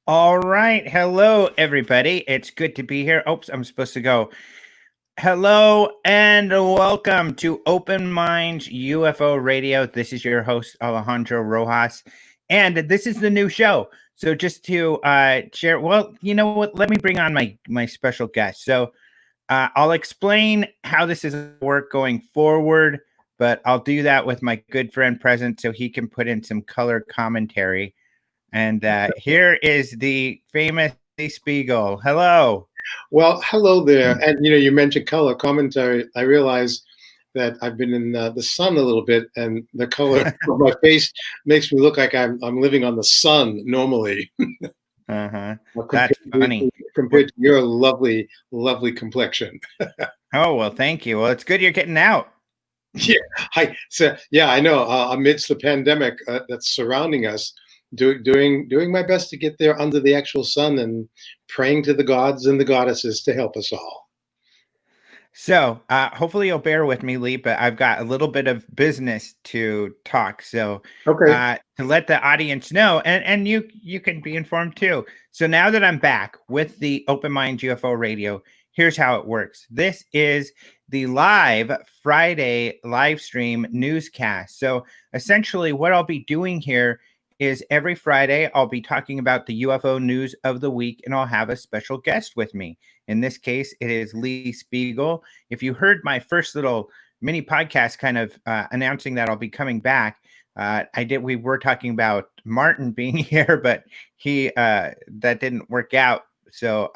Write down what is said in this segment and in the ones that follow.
All right. Hello, everybody. It's good to be here. Oops, I'm supposed to go. Hello and welcome to Open Minds UFO Radio. This is your host, Alejandro Rojas, and this is the new show. So just to share, well, you know what? Let me bring on my special guest. So I'll explain how this is work going forward, but I'll do that with my good friend present so he can put in some color commentary. And here is the famous Speigel. Hello. Well, hello there. And you mentioned color commentary. I realize that I've been in the sun a little bit, and the color of my face makes me look like I'm living on the sun normally. Uh-huh. compared, That's funny. compared to your lovely, lovely complexion. Oh, well, thank you. Well, it's good you're getting out. Yeah, I know. Amidst the pandemic that's surrounding us, doing my best to get there under the actual sun and praying to the gods and the goddesses to help us all. So hopefully you'll bear with me, Lee, but I've got a little bit of business to talk. So Okay. to let the audience know, and you can be informed too. So now that I'm back with the Open Minds UFO Radio, here's how it works. This is the live Friday live stream newscast. So essentially what I'll be doing here is every Friday I'll be talking about the UFO news of the week, and I'll have a special guest with me. In this case, it is Lee Speigel. If you heard my first little mini podcast kind of announcing that I'll be coming back, we were talking about Martin being here, but he that didn't work out. So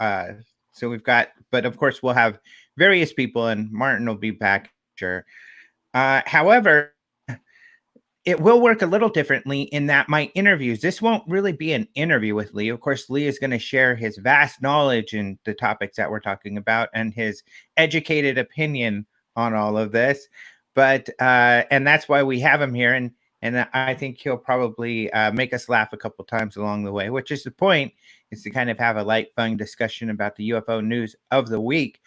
we've got, but of course we'll have various people, and Martin will be back. Sure. However, it will work a little differently in that my interviews, this won't really be an interview with Lee. Of course, Lee is going to share his vast knowledge in the topics that we're talking about and his educated opinion on all of this. But, and that's why we have him here. And I think he'll probably make us laugh a couple times along the way, which is the point, is to kind of have a light, fun discussion about the UFO news of the week.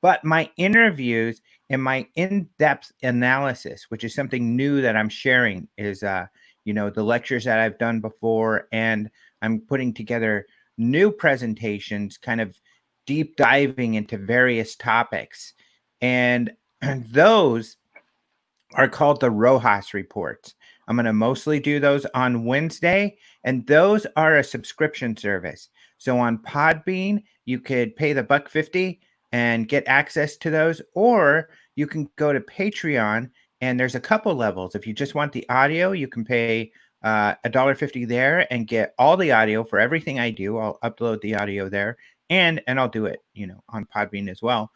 But my interviews and my in-depth analysis, which is something new that I'm sharing, is the lectures that I've done before, and I'm putting together new presentations, kind of deep diving into various topics, and those are called the Rojas reports. I'm going to mostly do those on Wednesday, and those are a subscription service. So on Podbean, you could pay the $1.50 and get access to those, or you can go to Patreon, and there's a couple levels. If you just want the audio, you can pay $1.50 there and get all the audio for everything I do. I'll upload the audio there, and I'll do it, on Podbean as well.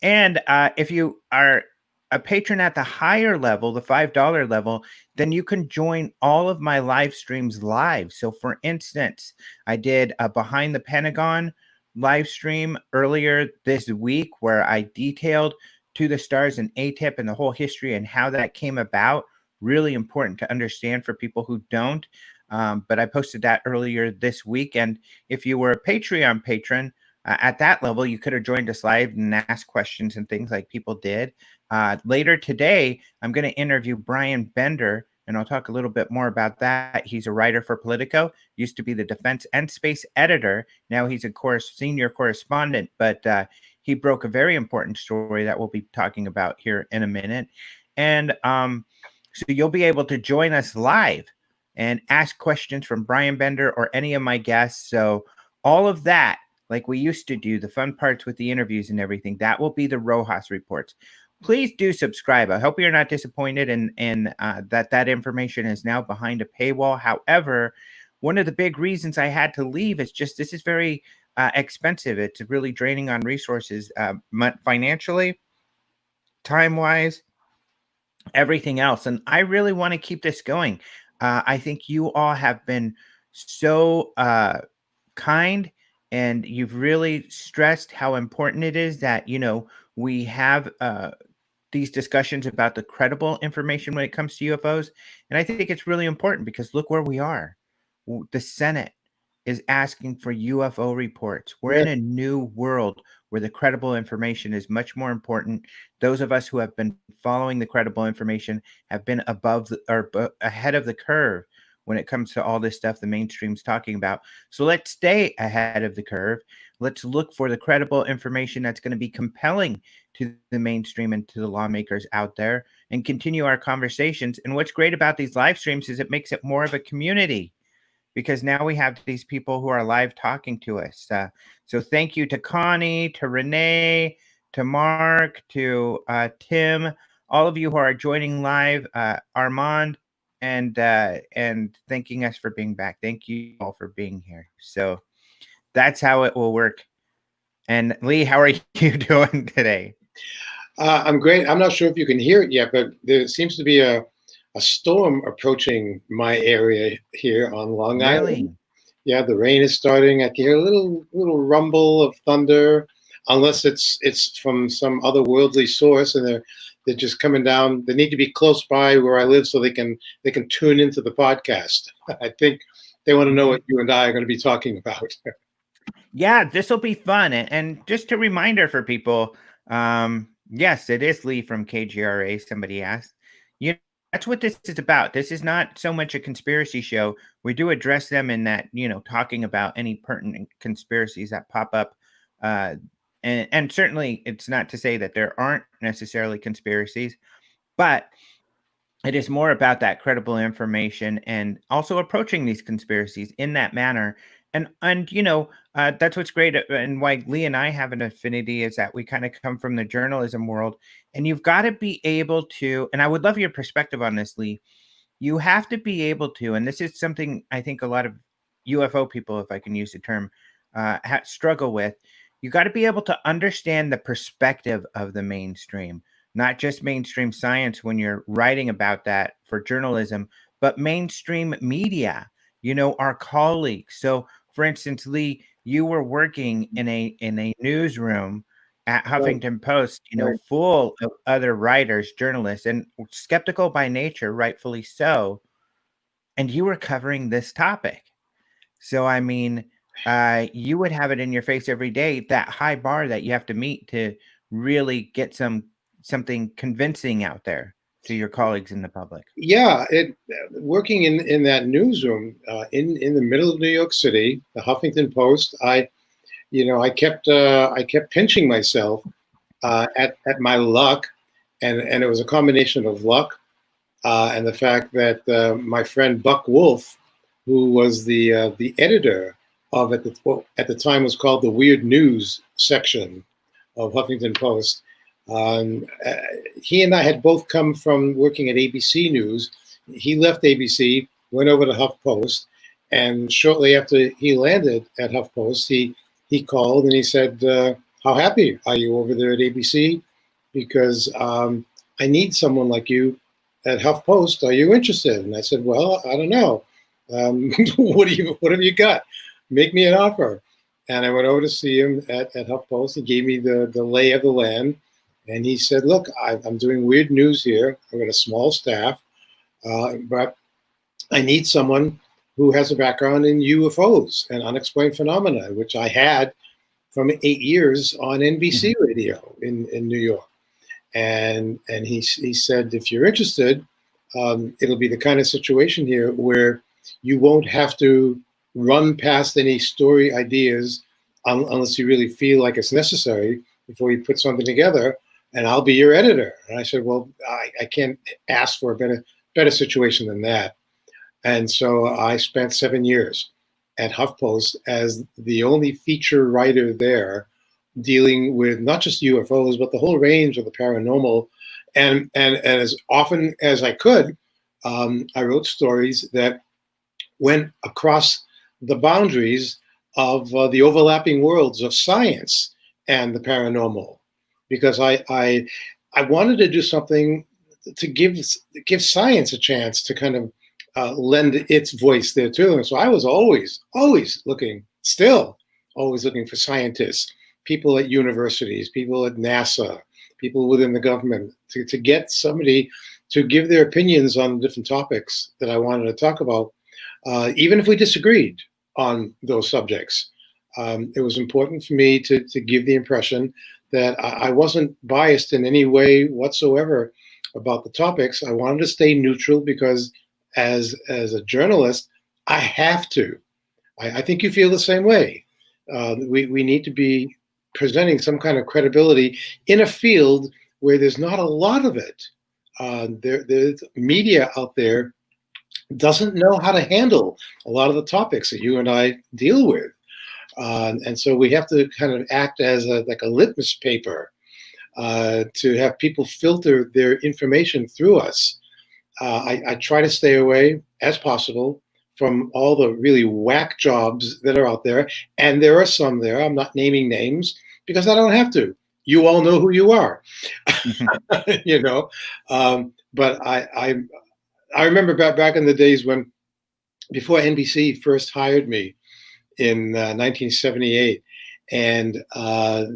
And if you are a patron at the higher level, the $5 level, then you can join all of my live streams live. So for instance, I did a Behind the Pentagon live stream earlier this week where I detailed To the Stars and ATIP and the whole history and how that came about. Really important to understand for people who don't. But I posted that earlier this week. And if you were a Patreon patron, at that level, you could have joined us live and asked questions and things like people did. Later today, I'm going to interview Brian Bender, and I'll talk a little bit more about that. He's a writer for Politico, used to be the defense and space editor. Now he's a senior correspondent, but he broke a very important story that we'll be talking about here in a minute. And so you'll be able to join us live and ask questions from Brian Bender or any of my guests. So all of that, like we used to do, the fun parts with the interviews and everything, that will be the Rojas reports. Please do subscribe. I hope you're not disappointed in that information is now behind a paywall. However, one of the big reasons I had to leave is just this is very expensive. It's really draining on resources financially, time-wise, everything else. And I really want to keep this going. I think you all have been so kind, and you've really stressed how important it is that, we have these discussions about the credible information when it comes to UFOs. And I think it's really important because look where we are. The Senate is asking for UFO reports. We're in a new world where the credible information is much more important. Those of us who have been following the credible information have been above or ahead of the curve when it comes to all this stuff the mainstream's talking about. So let's stay ahead of the curve. Let's look for the credible information that's going to be compelling to the mainstream and to the lawmakers out there, and continue our conversations. And what's great about these live streams is it makes it more of a community, because now we have these people who are live talking to us. So thank you to Connie, to Renee, to Mark, to Tim, all of you who are joining live, Armand, and thanking us for being back. Thank you all for being here. So that's how it will work. And Lee, how are you doing today? I'm great. I'm not sure if you can hear it yet, but there seems to be a storm approaching my area here on Long Island. Yeah, the rain is starting. I can hear a little rumble of thunder, unless it's from some otherworldly source, and they're just coming down. They need to be close by where I live so they can tune into the podcast. I think they want to know what you and I are going to be talking about. Yeah, this will be fun. And just a reminder for people, yes, it is Lee from KGRA. Somebody asked. That's what this is about. This is not so much a conspiracy show. We do address them in that, talking about any pertinent conspiracies that pop up. And certainly it's not to say that there aren't necessarily conspiracies, but it is more about that credible information and also approaching these conspiracies in that manner. And that's what's great, and why Lee and I have an affinity is that we kind of come from the journalism world, and you've got to be able to, and I would love your perspective on this, Lee. You have to be able to, and this is something I think a lot of UFO people, if I can use the term, struggle with. You got to be able to understand the perspective of the mainstream, not just mainstream science when you're writing about that for journalism, but mainstream media, our colleagues. So for instance, Lee, you were working in a newsroom at Huffington Post, full of other writers, journalists, and skeptical by nature, rightfully so. And you were covering this topic. So, I mean, you would have it in your face every day, that high bar that you have to meet to really get something convincing out there to your colleagues in the public. Yeah, working in that newsroom in the middle of New York City, the Huffington Post. I kept pinching myself at my luck, and it was a combination of luck and the fact that my friend Buck Wolf, who was the editor of at the time was called the Weird News section of Huffington Post. He and I had both come from working at ABC News. He left ABC, went over to HuffPost, and shortly after he landed at HuffPost, he called and he said, "How happy are you over there at ABC? Because I need someone like you at HuffPost. Are you interested?" And I said, "Well, I don't know. What have you got? Make me an offer." And I went over to see him at HuffPost. He gave me the lay of the land. And he said, "Look, I'm doing Weird News here. I've got a small staff, but I need someone who has a background in UFOs and unexplained phenomena," which I had from 8 years on NBC radio in New York. And he said, "If you're interested, it'll be the kind of situation here where you won't have to run past any story ideas unless you really feel like it's necessary before you put something together. And I'll be your editor." And I said, "Well, I can't ask for a better situation than that." And so I spent 7 years at HuffPost as the only feature writer there, dealing with not just UFOs, but the whole range of the paranormal. And as often as I could, I wrote stories that went across the boundaries of the overlapping worlds of science and the paranormal. Because I wanted to do something to give science a chance to kind of lend its voice there too. And so I was always looking for scientists, people at universities, people at NASA, people within the government, to get somebody to give their opinions on different topics that I wanted to talk about, even if we disagreed on those subjects. It was important for me to give the impression that I wasn't biased in any way whatsoever about the topics. I wanted to stay neutral because as a journalist, I have to. I think you feel the same way. We need to be presenting some kind of credibility in a field where there's not a lot of it. There's media out there doesn't know how to handle a lot of the topics that you and I deal with. And so we have to kind of act as like a litmus paper to have people filter their information through us. I try to stay away as possible from all the really whack jobs that are out there. And there are some there. I'm not naming names because I don't have to. You all know who you are, you know. But I remember back in the days when, before NBC first hired me in 1978, and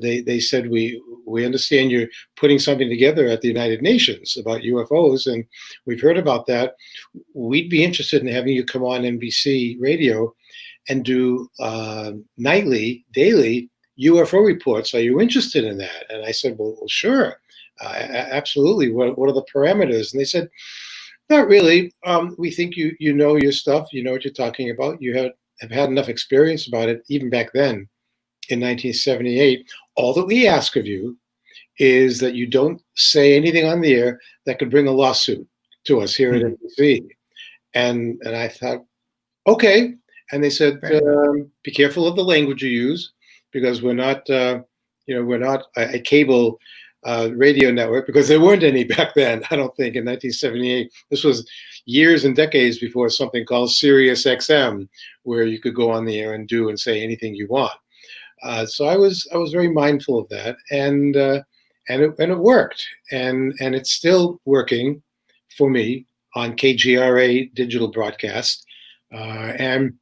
they said, we understand you're putting something together at the United Nations about UFOs, and we've heard about that. We'd be interested in having you come on NBC radio and do daily UFO reports. Are you interested in that? And I said, well sure, absolutely. What are the parameters? And they said, not really. We think you know your stuff. You know what you're talking about. You have had enough experience about it, even back then in 1978. All that we ask of you is that you don't say anything on the air that could bring a lawsuit to us here at NBC. And I thought, okay. And they said, be careful of the language you use, because we're not a cable radio network, because there weren't any back then. I don't think in 1978. This was years and decades before something called Sirius XM, where you could go on the air and do and say anything you want. So I was very mindful of that, and it worked, and it's still working for me on KGRA digital broadcast, and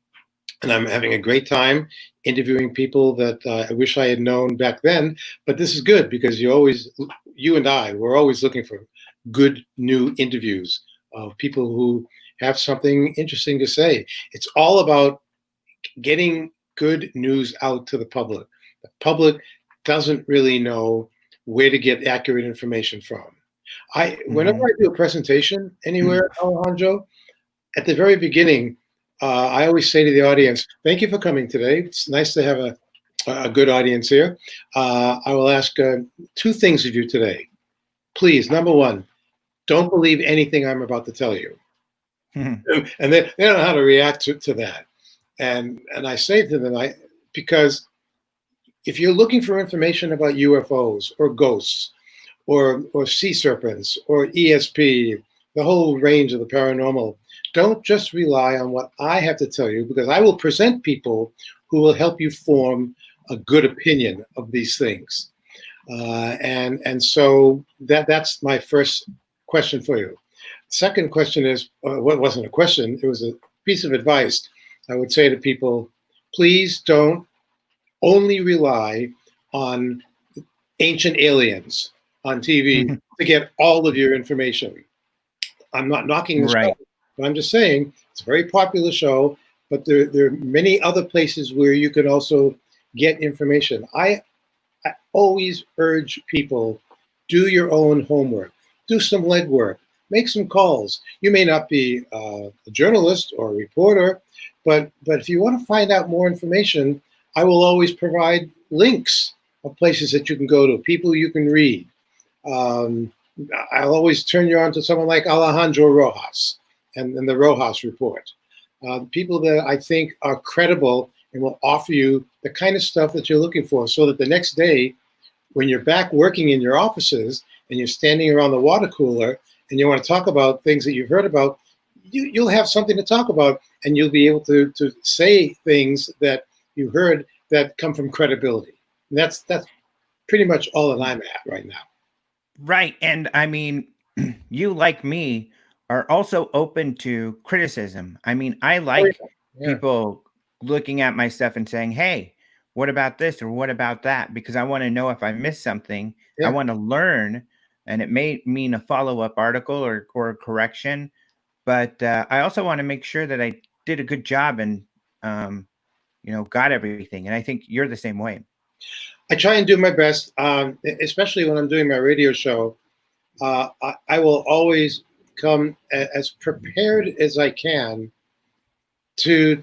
I'm having a great time interviewing people that I wish I had known back then. But this is good, because you and I, we're always looking for good new interviews of people who have something interesting to say. It's all about getting good news out to the public. The public doesn't really know where to get accurate information from. Whenever I do a presentation anywhere, Alejandro, at the very beginning, I always say to the audience, thank you for coming today. It's nice to have a good audience here. I will ask two things of you today. Please, number one, don't believe anything I'm about to tell you. And they don't know how to react to that. And I say to them, because if you're looking for information about UFOs or ghosts or sea serpents or ESP, the whole range of the paranormal, don't just rely on what I have to tell you, because I will present people who will help you form a good opinion of these things. And so that's my first question for you. Second question is, what wasn't a question, it was a piece of advice. I would say to people, please don't only rely on ancient aliens on TV to get all of your information. I'm not knocking this show, but I'm just saying it's a very popular show, but there are many other places where you can also get information. I always urge people, do your own homework, do some legwork, make some calls. You may not be a journalist or a reporter, but if you want to find out more information, I will always provide links of places that you can go to, people you can read. I'll always turn you on to someone like Alejandro Rojas and the Rojas Report. People that I think are credible and will offer you the kind of stuff that you're looking for, so that the next day, when you're back working in your offices and you're standing around the water cooler and you want to talk about things that you've heard about, you'll have something to talk about, and you'll be able to say things that you heard that come from credibility. And that's pretty much all that I'm at right now. Right. And I mean, you, like me, are also open to criticism. I mean, I like people looking at my stuff and saying, hey, what about this or what about that? Because I want to know if I missed something. I want to learn, and it may mean a follow-up article or a correction. But I also want to make sure that I did a good job and, got everything. And I think you're the same way. I try and do my best, especially when I'm doing my radio show. I will always come as prepared as I can to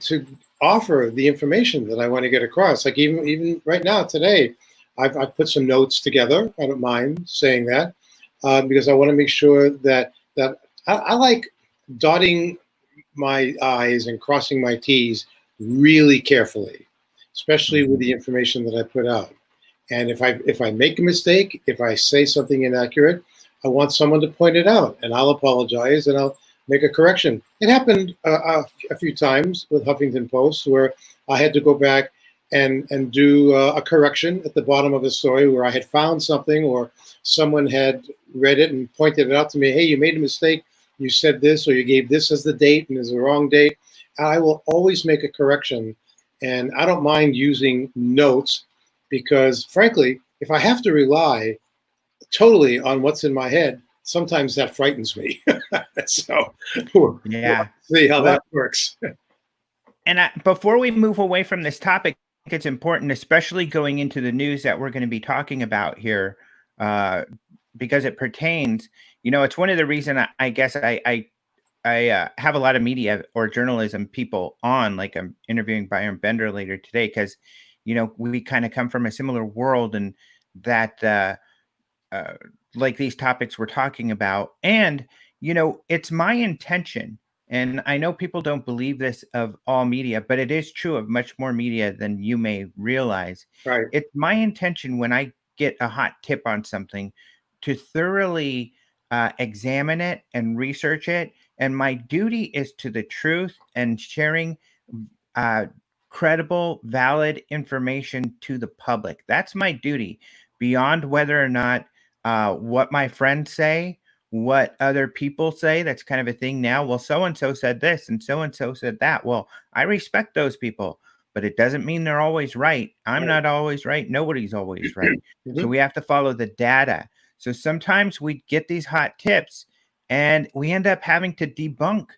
offer the information that I want to get across. Like even right now today, I've put some notes together. I don't mind saying that because I want to make sure that I like dotting my I's and crossing my T's really carefully, especially with the information that I put out. And if I make a mistake, if I say something inaccurate, I want someone to point it out, and I'll apologize and I'll make a correction. It happened a few times with Huffington Post where I had to go back and do a correction at the bottom of a story where I had found something or someone had read it and pointed it out to me. Hey, you made a mistake. You said this, or you gave this as the date and it's the wrong date. I will always make a correction, and I don't mind using notes because, frankly, if I have to rely totally on what's in my head, sometimes that frightens me. So we'll see how that works. And before we move away from this topic, I think it's important, especially going into the news that we're going to be talking about here, because it pertains. It's one of the reasons I guess I have a lot of media or journalism people on, like I'm interviewing Byron Bender later today, because we kind of come from a similar world, and that like these topics we're talking about. And it's my intention, and I know people don't believe this of all media, but it is true of much more media than you may realize. Right. It's my intention when I get a hot tip on something to thoroughly examine it and research it. And my duty is to the truth and sharing credible, valid information to the public. That's my duty, beyond whether or not what my friends say, what other people say. That's kind of a thing now. Well, so-and-so said this and so-and-so said that. Well, I respect those people, but it doesn't mean they're always right. I'm not always right. Nobody's always right. So we have to follow the data. So sometimes we get these hot tips and we end up having to debunk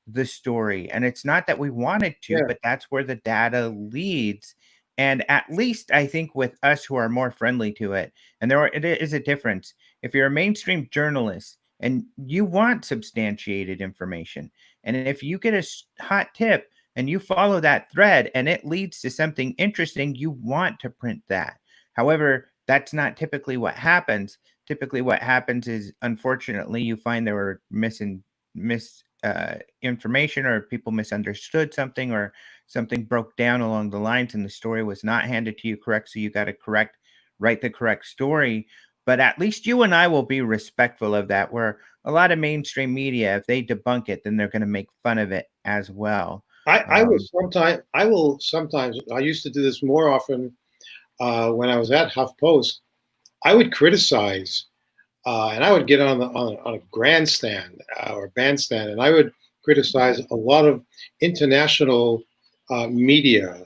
the story. And it's not that we wanted to, but that's where the data leads. And at least I think with us who are more friendly to it, and it is a difference. If you're a mainstream journalist and you want substantiated information, and if you get a hot tip and you follow that thread and it leads to something interesting, you want to print that. However, that's not typically what happens. Typically what happens is, unfortunately, you find there were information, or people misunderstood something, or something broke down along the lines and the story was not handed to you correct. So you got to write the correct story. But at least you and I will be respectful of that, where a lot of mainstream media, if they debunk it, then they're going to make fun of it as well. I will sometimes, I used to do this more often when I was at HuffPost. I would criticize and I would get on a grandstand or bandstand, and I would criticize a lot of international media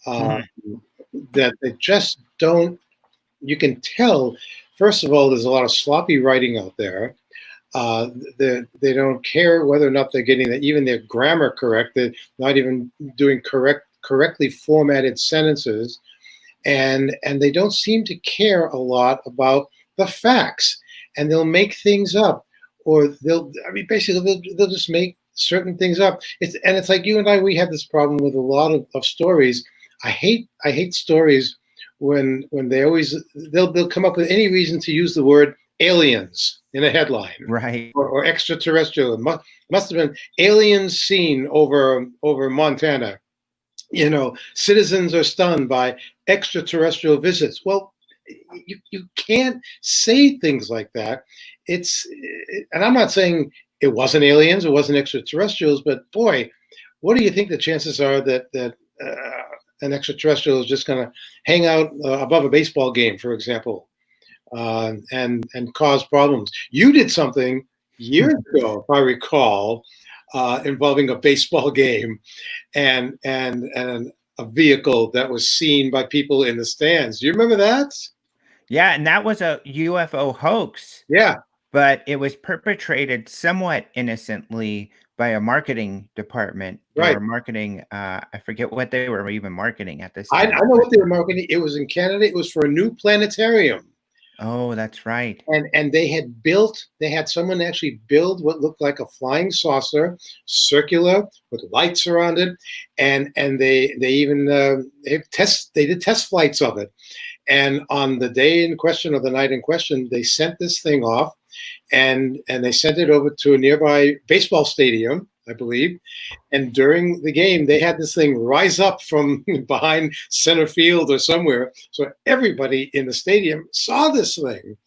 that they just don't. You can tell, first of all, there's a lot of sloppy writing out there. They don't care whether or not they're getting even their grammar correct. They're not even doing correctly formatted sentences, and they don't seem to care a lot about the facts. And they'll make things up, or they'll just make certain things up. It's like you and I, we have this problem with a lot of stories. I hate stories when they'll come up with any reason to use the word aliens in a headline, right? Or extraterrestrial. It must have been aliens seen over Montana. Citizens are stunned by extraterrestrial visits. Well, you can't say things like that. And I'm not saying it wasn't aliens, it wasn't extraterrestrials, but boy, what do you think the chances are that an extraterrestrial is just going to hang out above a baseball game, for example, and cause problems? You did something years ago, if I recall, involving a baseball game and a vehicle that was seen by people in the stands. Do you remember that? Yeah, and that was a UFO hoax. Yeah. But it was perpetrated somewhat innocently by a marketing department. They were marketing, I forget what they were even marketing at this time. I know what they were marketing. It was in Canada. It was for a new planetarium. Oh, that's right. And they had someone actually build what looked like a flying saucer, circular with lights around it, and they even they did test flights of it. And on the day in question or the night in question, they sent this thing off, and they sent it over to a nearby baseball stadium, I believe. And during the game, they had this thing rise up from behind center field or somewhere, so everybody in the stadium saw this thing,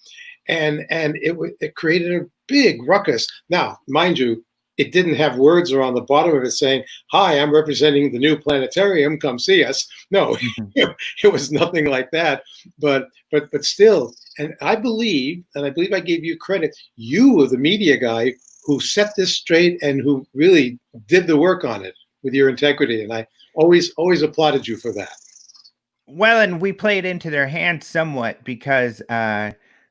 and it created a big ruckus. Now, mind you, it didn't have words around the bottom of it saying, "Hi, I'm representing the new planetarium. Come see us." No, Mhm. it was nothing like that. But still, and I believe I gave you credit. You were the media guy who set this straight and who really did the work on it with your integrity, and I always applauded you for that. Well, and we played into their hands somewhat because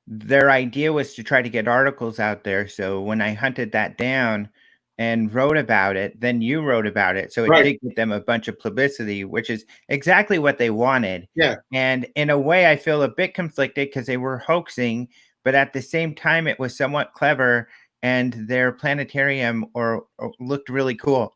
their idea was to try to get articles out there. So when I hunted that down and wrote about it, then you wrote about it. So it Right? did get them a bunch of publicity, which is exactly what they wanted. Yeah. And in a way, I feel a bit conflicted because they were hoaxing, but at the same time, it was somewhat clever and their planetarium or looked really cool.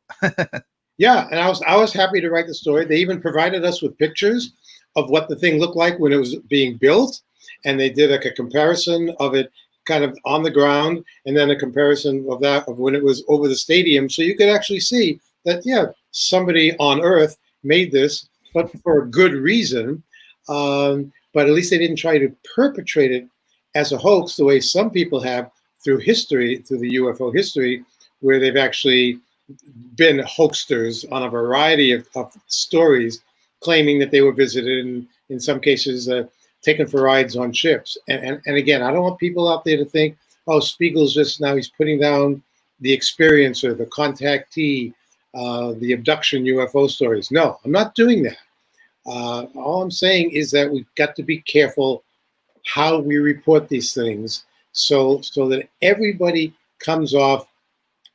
Yeah, and I was happy to write the story. They even provided us with pictures of what the thing looked like when it was being built, and they did like a comparison of it kind of on the ground, and then a comparison of that of when it was over the stadium, so you could actually see that somebody on Earth made this, but for a good reason. But at least they didn't try to perpetrate it as a hoax the way some people have through history, through the UFO history, where they've actually been hoaxers on a variety of stories, claiming that they were visited and in some cases taken for rides on ships. And again, I don't want people out there to think, oh, Spiegel's just now he's putting down the experiencer, the contactee, the abduction UFO stories. No, I'm not doing that. All I'm saying is that we've got to be careful how we report these things so that everybody comes off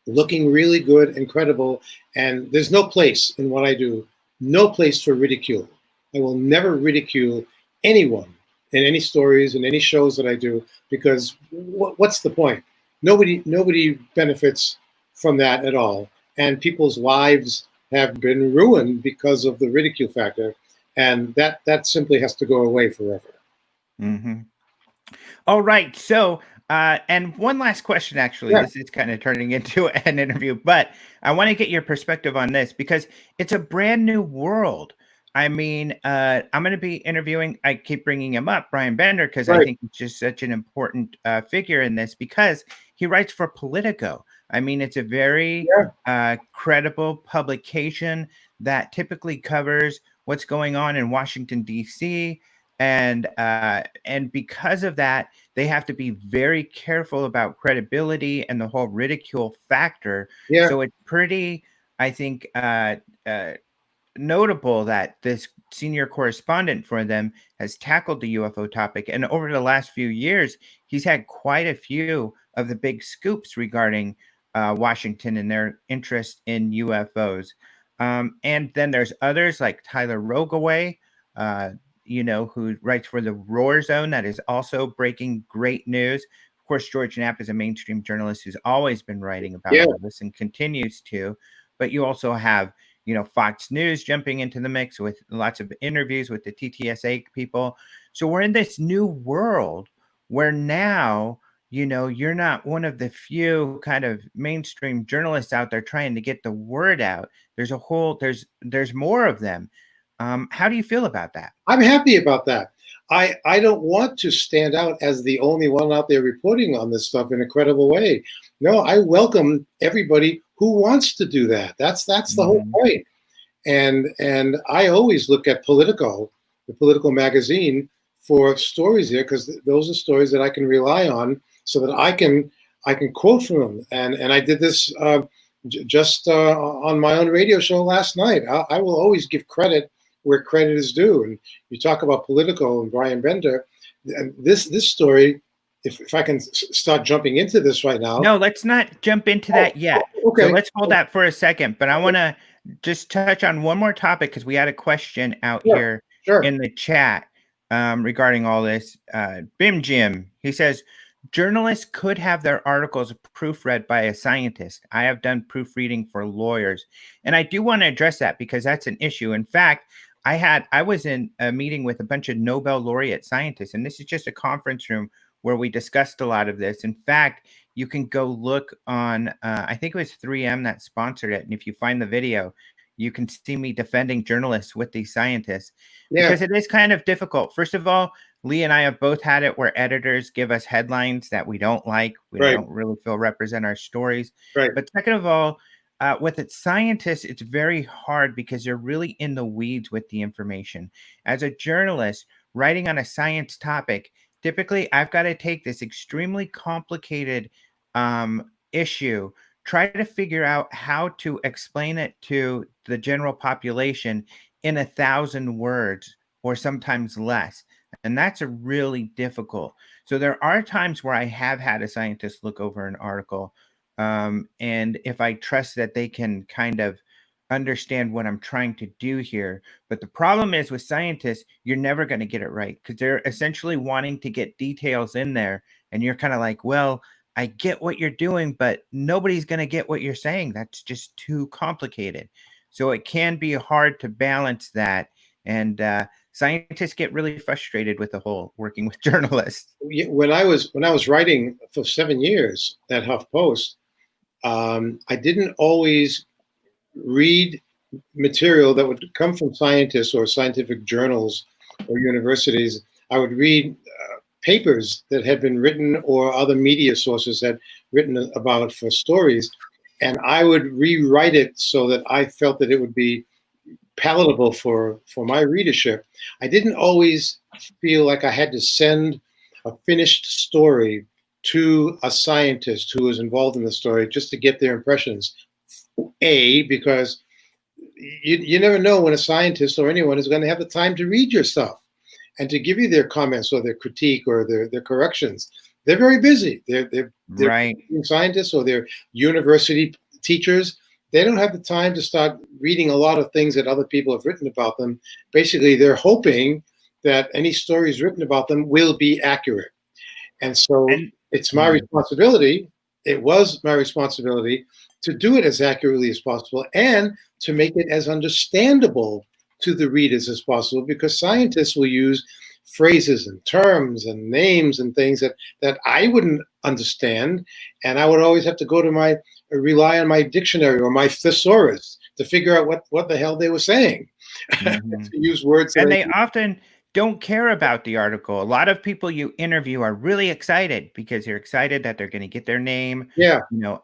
looking really good and credible. And there's no place in what I do, no place for ridicule. I will never ridicule anyone in any stories and any shows that I do, because what's the point? Nobody benefits from that at all. And people's lives have been ruined because of the ridicule factor. And that simply has to go away forever. Mhm. All right. So, and one last question, actually, Yeah, this is kind of turning into an interview, but I want to get your perspective on this because it's a brand new world. I mean, I'm going to be interviewing, I keep bringing him up, Brian Bender, because I right. think he's just such an important figure in this because he writes for Politico. I mean, it's a very Yeah, credible publication that typically covers what's going on in Washington, D.C. And because of that, they have to be very careful about credibility and the whole ridicule factor. yeah, So it's pretty, I think, uh, notable that this senior correspondent for them has tackled the UFO topic. And over the last few years, he's had quite a few of the big scoops regarding Washington and their interest in UFOs. And then there's others like Tyler Rogaway, uh, who writes for the Roar Zone, that is also breaking great news. Of course, George Knapp is a mainstream journalist who's always been writing about yeah, all this and continues to. But you also have Fox News jumping into the mix with lots of interviews with the TTSA people. So we're in this new world where now, you're not one of the few kind of mainstream journalists out there trying to get the word out. There's more of them. How do you feel about that? I'm happy about that. I don't want to stand out as the only one out there reporting on this stuff in a credible way. No, I welcome everybody who wants to do that. That's the whole Mhm. point. And I always look at Politico, the political magazine, for stories here, because those are stories that I can rely on, so that I can quote from them. And I did this just on my own radio show last night. I will always give credit where credit is due. And you talk about Politico and Brian Bender, and this story. If I can start jumping into this right now. No, let's not jump into Oh, that yet. So okay. let's hold that for a second. But I want to just touch on one more topic because we had a question out Sure, here sure. in the chat. regarding all this. Bim Jim, he says, journalists could have their articles proofread by a scientist. I have done proofreading for lawyers. And I do want to address that because that's an issue. In fact, I was in a meeting with a bunch of Nobel laureate scientists, and this is just a conference room where we discussed a lot of this. In fact, you can go look on, I think it was 3M that sponsored it. And if you find the video, you can see me defending journalists with these scientists because it is kind of difficult. First of all, Lee and I have both had it where editors give us headlines that we don't like. We don't really feel represent our stories. But second of all, with its scientists, it's very hard because they're really in the weeds with the information. As a journalist writing on a science topic, typically I've got to take this extremely complicated issue, try to figure out how to explain it to the general population in 1,000 words or sometimes less. And that's a really difficult. So there are times where I have had a scientist look over an article. And if I trust that they can kind of understand what I'm trying to do here. But the problem is with scientists, you're never going to get it right because they're essentially wanting to get details in there. And you're kind of like, well, I get what you're doing, but nobody's going to get what you're saying. That's just too complicated. So it can be hard to balance that. And scientists get really frustrated with the whole working with journalists. When I was writing for 7 years at HuffPost, I didn't always read material that would come from scientists or scientific journals or universities. I would read papers that had been written or other media sources had written about for stories, and I would rewrite it so that I felt that it would be palatable for my readership. I didn't always feel like I had to send a finished story to a scientist who was involved in the story just to get their impressions. Because you never know when a scientist or anyone is going to have the time to read your stuff and to give you their comments or their critique or their corrections. They're very busy. They're right. Scientists or they're university teachers. They don't have the time to start reading a lot of things that other people have written about them. Basically, they're hoping that any stories written about them will be accurate. And so it's my responsibility. It was my responsibility to do it as accurately as possible and to make it as understandable to the readers as possible, because scientists will use phrases and terms and names and things that I wouldn't understand. And I would always have to rely on my dictionary or my thesaurus to figure out what the hell they were saying. To use words. And they often don't care about the article. A lot of people you interview are really excited because they're excited that they're going to get their name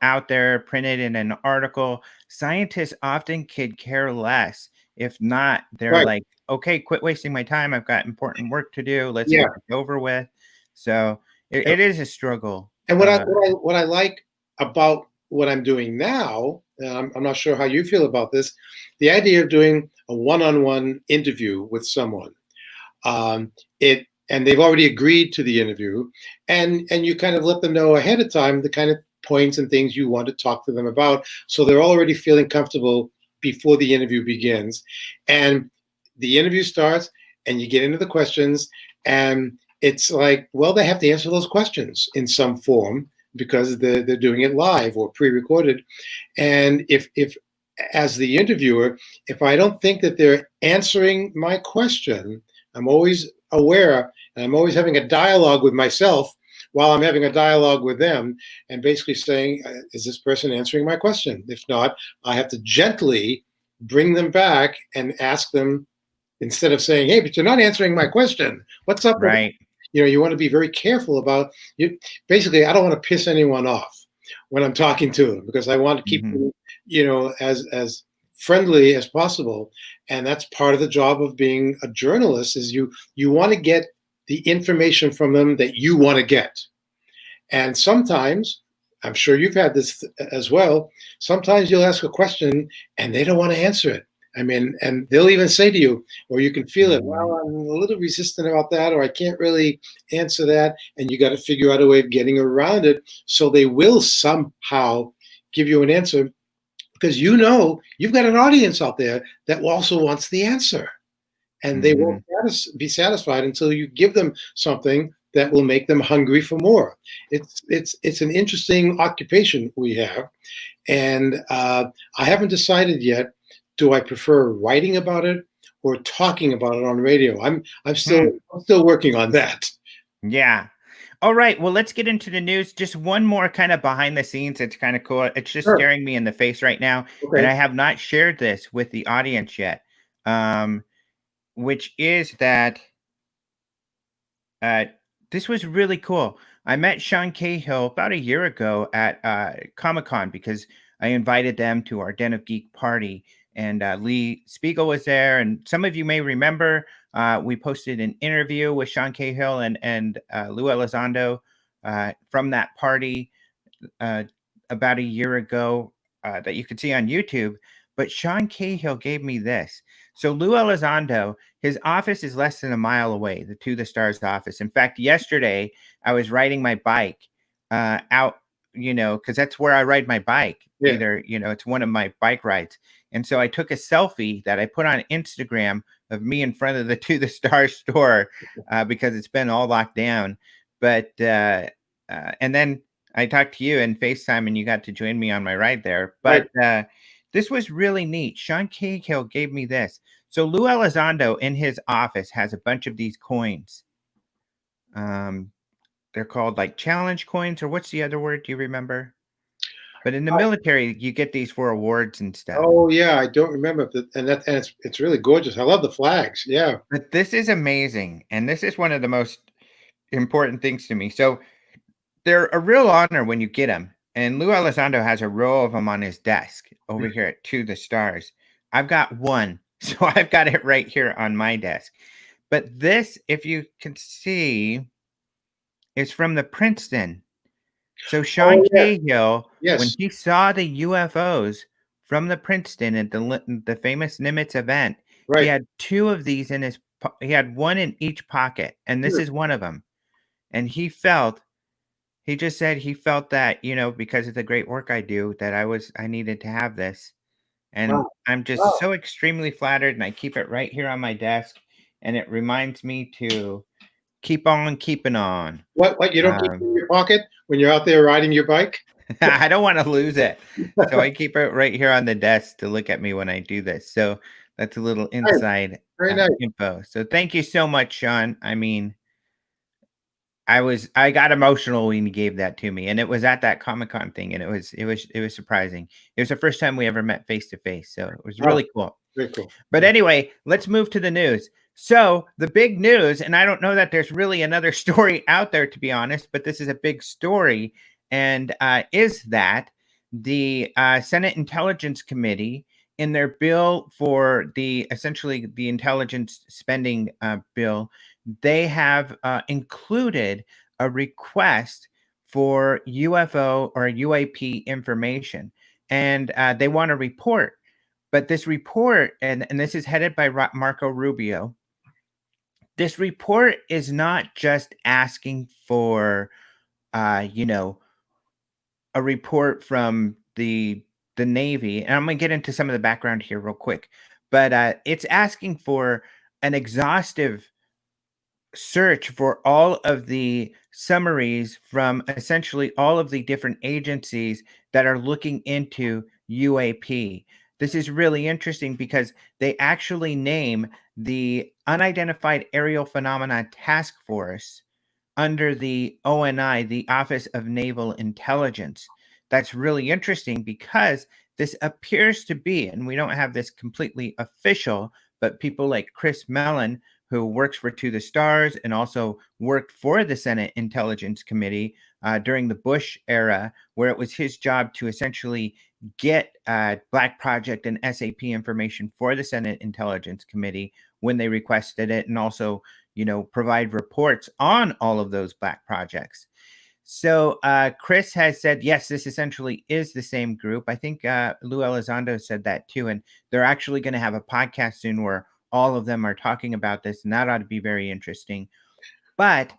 out there, printed in an article. Scientists often could care less. If not, they're like, okay, quit wasting my time. I've got important work to do. Let's get it over with. So it is a struggle. And what I like about what I'm doing now, I'm not sure how you feel about this, the idea of doing a one-on-one interview with someone. And they've already agreed to the interview, and you kind of let them know ahead of time the kind of points and things you want to talk to them about, so they're already feeling comfortable before the interview begins. And the interview starts, and you get into the questions, and it's like, well, they have to answer those questions in some form because they're doing it live or pre-recorded. And if as the interviewer, if I don't think that they're answering my question, I'm always aware, and I'm always having a dialogue with myself while I'm having a dialogue with them, and basically saying, is this person answering my question? If not, I have to gently bring them back and ask them, instead of saying, hey, but you're not answering my question. What's up? Right. You want to be very careful about you. Basically, I don't want to piss anyone off when I'm talking to them, because I want to keep them, as friendly as possible. And that's part of the job of being a journalist, is you want to get the information from them that you want to get. And sometimes, I'm sure you've had this as well, sometimes you'll ask a question and they don't want to answer it. I mean, and they'll even say to you, or you can feel it, well, I'm a little resistant about that, or I can't really answer that. And you got to figure out a way of getting around it. So they will somehow give you an answer, because you've got an audience out there that also wants the answer. and they won't be satisfied until you give them something that will make them hungry for more. It's an interesting occupation we have, and I haven't decided yet. Do I prefer writing about it or talking about it on radio? I'm still working on that. Yeah. All right. Well, let's get into the news. Just one more kind of behind the scenes. It's kind of cool. It's just Sure. staring me in the face right now, Okay. and I have not shared this with the audience yet. Which is that this was really cool. I met Sean Cahill about a year ago at Comic-Con because I invited them to our Den of Geek party, and Lee Speigel was there. And some of you may remember we posted an interview with Sean Cahill and Lou Elizondo from that party about a year ago that you could see on YouTube. But Sean Cahill gave me this. So Lou Elizondo, his office is less than a mile away, the To the Stars office. In fact, yesterday I was riding my bike out, because that's where I ride my bike. Yeah. Either, it's one of my bike rides. And so I took a selfie that I put on Instagram of me in front of the To the Stars store because it's been all locked down. But, and then I talked to you in FaceTime and you got to join me on my ride there. But this was really neat. Sean Cahill gave me this. So Lou Elizondo in his office has a bunch of these coins. They're called like challenge coins, or what's the other word? Do you remember? But in the military, you get these for awards and stuff. Oh yeah, I don't remember, and it's really gorgeous. I love the flags. Yeah. But this is amazing, and this is one of the most important things to me. So they're a real honor when you get them. And Lou Elizondo has a row of them on his desk over here at To the Stars. I've got one, so I've got it right here on my desk. But this, if you can see, is from the Princeton. So Sean Cahill, when he saw the UFOs from the Princeton at the famous Nimitz event, he had two of these in his. He had one in each pocket, and this is one of them. And he just said he felt that, because of the great work I do, that I needed to have this. And I'm just so extremely flattered, and I keep it right here on my desk, and it reminds me to keep on keeping on. What you don't keep it in your pocket when you're out there riding your bike? I don't want to lose it. So I keep it right here on the desk to look at me when I do this. So that's a little inside info. So thank you so much, Sean. I mean, I got emotional when you gave that to me, and it was at that Comic-Con thing, and it was surprising. It was the first time we ever met face to face, so it was really cool. Very cool. But anyway, let's move to the news. So the big news, and I don't know that there's really another story out there, to be honest, but this is a big story, and is that the Senate Intelligence Committee, in their bill for essentially the intelligence spending bill, they have included a request for UFO or UAP information, and they want a report. But this report, and this is headed by Marco Rubio, this report is not just asking for, a report from the Navy. And I'm going to get into some of the background here real quick. But it's asking for an exhaustive search for all of the summaries from essentially all of the different agencies that are looking into UAP. This is really interesting because they actually name the Unidentified Aerial Phenomena Task Force under the ONI, the Office of Naval Intelligence. That's really interesting because this appears to be, and we don't have this completely official, but people like Chris Mellon, who works for To the Stars and also worked for the Senate Intelligence Committee during the Bush era, where it was his job to essentially get Black Project and SAP information for the Senate Intelligence Committee when they requested it, and also, provide reports on all of those Black projects. So Chris has said, yes, this essentially is the same group. I think Lou Elizondo said that too, and they're actually going to have a podcast soon where all of them are talking about this, and that ought to be very interesting. But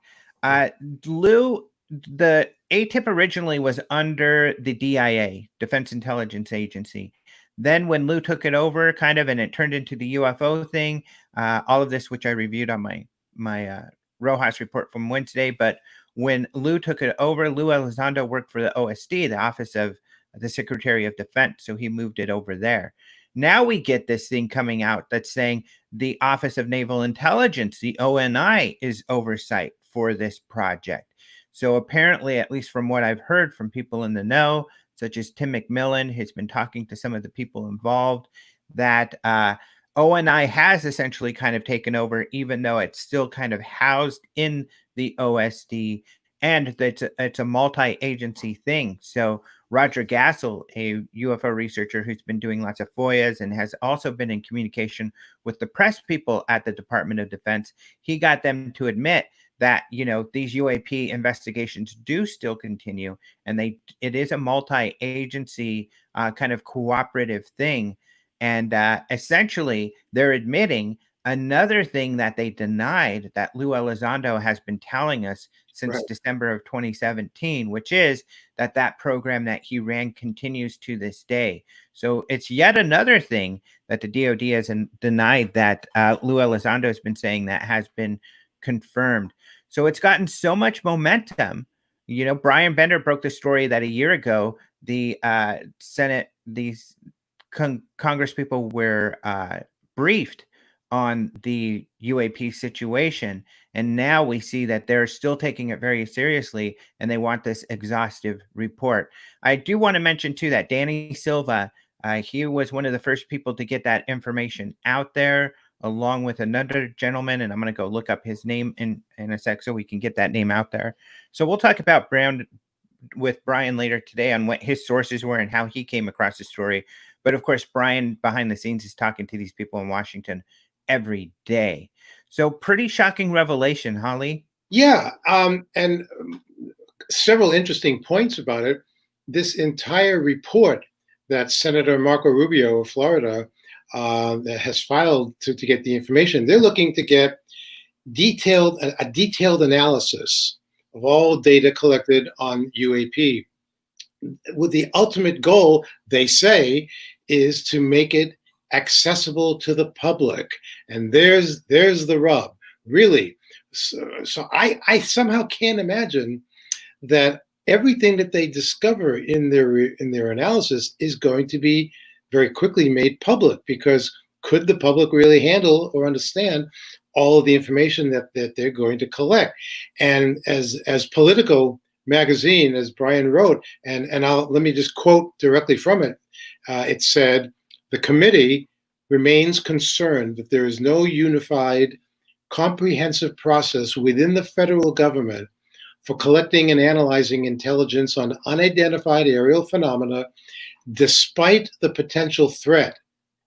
Lou, the ATIP originally was under the DIA, Defense Intelligence Agency. Then when Lou took it over, kind of, and it turned into the UFO thing, all of this, which I reviewed on my Rojas report from Wednesday. But when Lou took it over, Lou Elizondo worked for the OSD, the Office of the Secretary of Defense, so he moved it over there. Now we get this thing coming out that's saying the Office of Naval Intelligence, the ONI, is oversight for this project. So apparently, at least from what I've heard from people in the know, such as Tim McMillan, who's been talking to some of the people involved, that ONI has essentially kind of taken over, even though it's still kind of housed in the OSD, and it's a multi-agency thing. So Roger Gassel, a UFO researcher who's been doing lots of FOIAs and has also been in communication with the press people at the Department of Defense, he got them to admit that, you know, these UAP investigations do still continue, and it is a multi-agency kind of cooperative thing. And essentially, they're admitting another thing that they denied that Lou Elizondo has been telling us since December of 2017, which is that program that he ran continues to this day. So it's yet another thing that the DoD has denied that Lou Elizondo has been saying that has been confirmed. So it's gotten so much momentum. You know, Brian Bender broke the story that a year ago, the Senate, these Congress people were briefed on the UAP situation. And now we see that they're still taking it very seriously, and they want this exhaustive report. I do want to mention, too, that Danny Silva, he was one of the first people to get that information out there, along with another gentleman, and I'm going to go look up his name in a sec so we can get that name out there. So we'll talk about with Brian later today on what his sources were and how he came across the story. But of course, Brian behind the scenes is talking to these people in Washington every day. So pretty shocking revelation, Holly. Yeah, and several interesting points about it. This entire report that Senator Marco Rubio of Florida has filed to get the information, they're looking to get a detailed analysis of all data collected on UAP, with the ultimate goal, they say, is to make it accessible to the public. And there's the rub, really. So I somehow can't imagine that everything that they discover in their analysis is going to be very quickly made public, because could the public really handle or understand all of the information that they're going to collect? And as Politico magazine, as Brian wrote, and let me just quote directly from it. It said, "The committee remains concerned that there is no unified, comprehensive process within the federal government for collecting and analyzing intelligence on unidentified aerial phenomena, despite the potential threat,"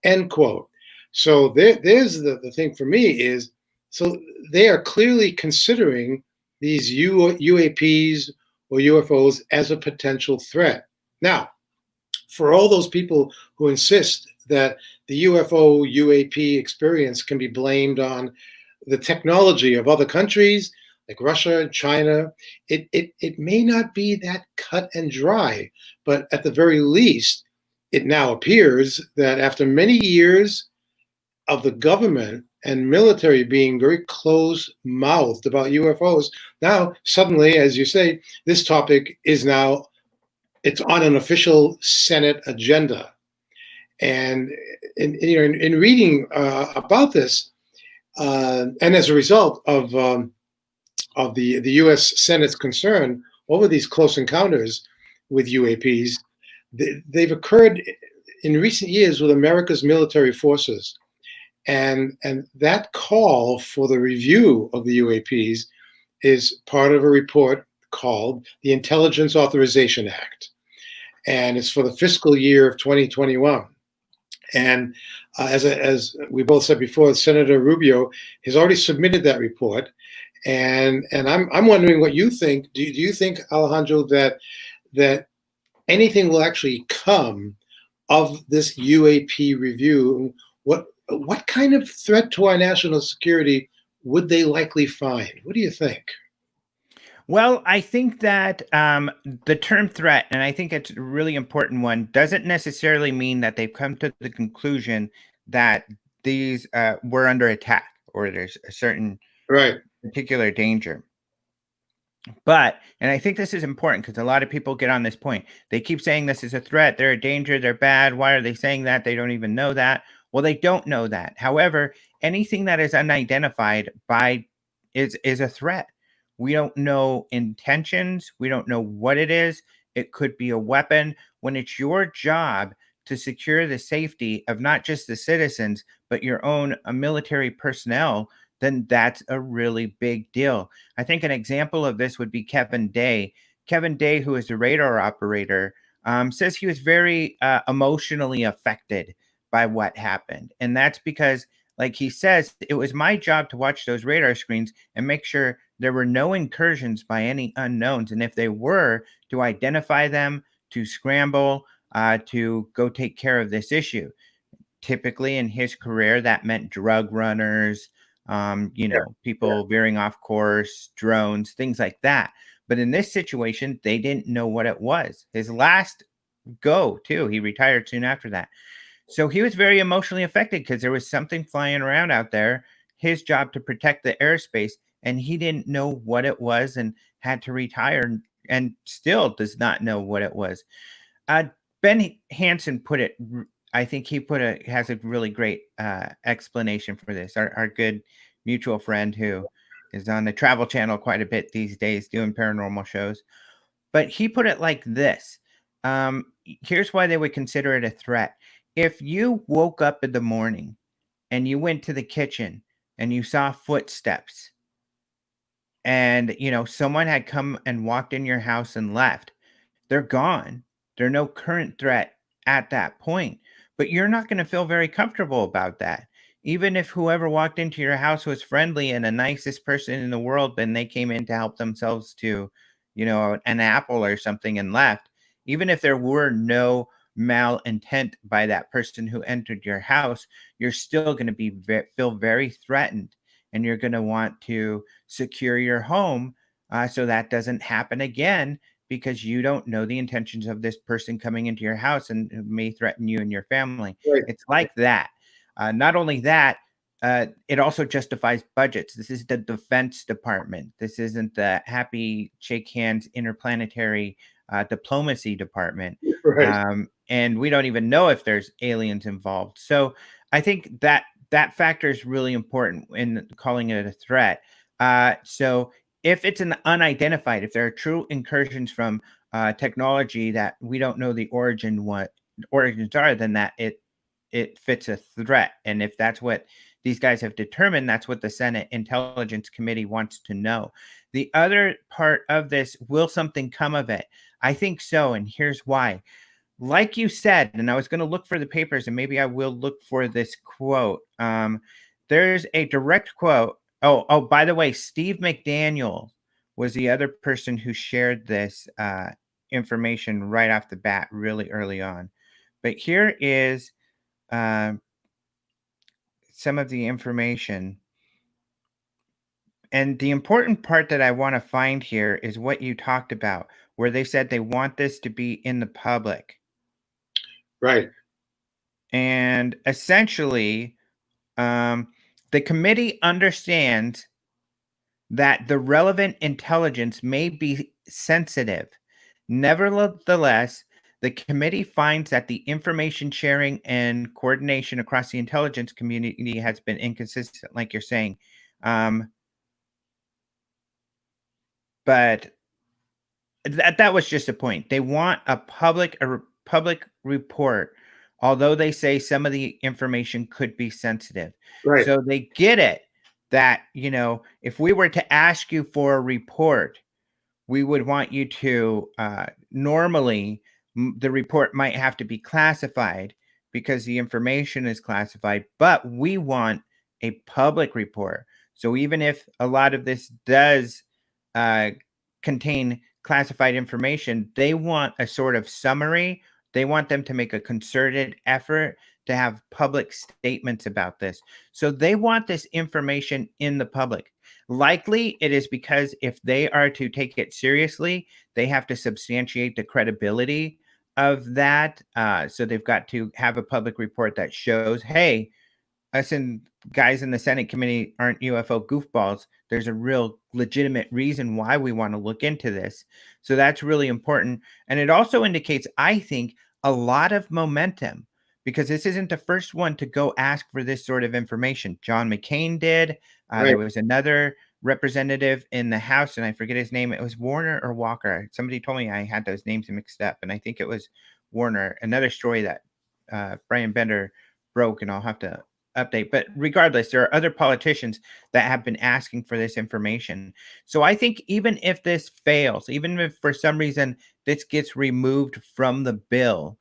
end quote. So there's the thing for me is, so they are clearly considering these UAPs or UFOs as a potential threat. Now, for all those people who insist that the UFO UAP experience can be blamed on the technology of other countries like Russia and China, it may not be that cut and dry, but at the very least, it now appears that after many years of the government and military being very close-mouthed about UFOs, now suddenly, as you say, this topic is now, it's on an official Senate agenda. And in reading about this, and as a result of the U.S. Senate's concern over these close encounters with UAPs, they've occurred in recent years with America's military forces. And that call for the review of the UAPs is part of a report called the Intelligence Authorization Act. And it's for the fiscal year of 2021. And as we both said before, Senator Rubio has already submitted that report. And I'm wondering what you think. Do you think, Alejandro, that anything will actually come of this UAP review? What kind of threat to our national security would they likely find? What do you think? Well, I think that the term threat, and I think it's a really important one, doesn't necessarily mean that they've come to the conclusion that these were under attack or there's a certain Right. particular danger. But, and I think this is important because a lot of people get on this point. They keep saying this is a threat, they're a danger, they're bad. Why are they saying that? They don't even know that. Well, they don't know that. However, anything that is unidentified by is a threat. We don't know intentions, we don't know what it is. It could be a weapon. When it's your job to secure the safety of not just the citizens, but your own military personnel, then that's a really big deal. I think an example of this would be Kevin Day. Kevin Day, who is the radar operator, says he was very emotionally affected by what happened. And that's because, like he says, it was my job to watch those radar screens and make sure there were no incursions by any unknowns. And if they were, to identify them, to scramble, to go take care of this issue. Typically in his career, that meant drug runners, people veering off course, drones, things like that. But in this situation, they didn't know what it was. His last go, too, he retired soon after that. So he was very emotionally affected because there was something flying around out there, his job to protect the airspace, and he didn't know what it was and had to retire and still does not know what it was. Uh, Ben Hansen put it, I think he has a really great explanation for this. Our good mutual friend who is on the Travel Channel quite a bit these days doing paranormal shows. But he put it like this. Here's why they would consider it a threat. If you woke up in the morning and you went to the kitchen and you saw footsteps and, someone had come and walked in your house and left, they're gone. They're no current threat at that point. But you're not going to feel very comfortable about that. Even if whoever walked into your house was friendly and the nicest person in the world, and they came in to help themselves to, an apple or something and left, even if there were no malintent by that person who entered your house, you're still going to feel very threatened, and you're going to want to secure your home so that doesn't happen again, because you don't know the intentions of this person coming into your house and who may threaten you and your family. Right. It's like that. Not only that, it also justifies budgets. This is the Defense Department. This isn't the happy shake hands interplanetary diplomacy department. Right. And we don't even know if there's aliens involved. So I think that factor is really important in calling it a threat. So if it's an unidentified, if there are true incursions from technology that we don't know the origins are, then that it fits a threat. And if that's what these guys have determined, that's what the Senate Intelligence Committee wants to know. The other part of this, will something come of it? I think so, and here's why. Like you said, and I was going to look for the papers, and maybe I will look for this quote. There's a direct quote. Oh, by the way, Steve McDaniel was the other person who shared this information right off the bat, really early on. But here is some of the information. And the important part that I want to find here is what you talked about, where they said they want this to be in the public. Right. And essentially, the committee understands that the relevant intelligence may be sensitive. Nevertheless, the committee finds that the information sharing and coordination across the intelligence community has been inconsistent, like you're saying. But that was just a point. They want a public report, although they say some of the information could be sensitive. Right. So they get it that, if we were to ask you for a report, we would want you to normally the report might have to be classified because the information is classified, but we want a public report. So even if a lot of this does contain classified information, they want a sort of summary. They want them to make a concerted effort to have public statements about this. So they want this information in the public. Likely it is because if they are to take it seriously, they have to substantiate the credibility of that. So they've got to have a public report that shows, hey, us and guys in the Senate committee aren't UFO goofballs. There's a real legitimate reason why we want to look into this. So that's really important. And it also indicates, I think, a lot of momentum, because this isn't the first one to go ask for this sort of information. John McCain did. Right. There was another representative in the House, and I forget his name. It was Warner or Walker. Somebody told me I had those names mixed up, and I think it was Warner. Another story that Brian Bender broke, and I'll have to update. But regardless, there are other politicians that have been asking for this information. So I think even if this fails, even if for some reason this gets removed from the bill,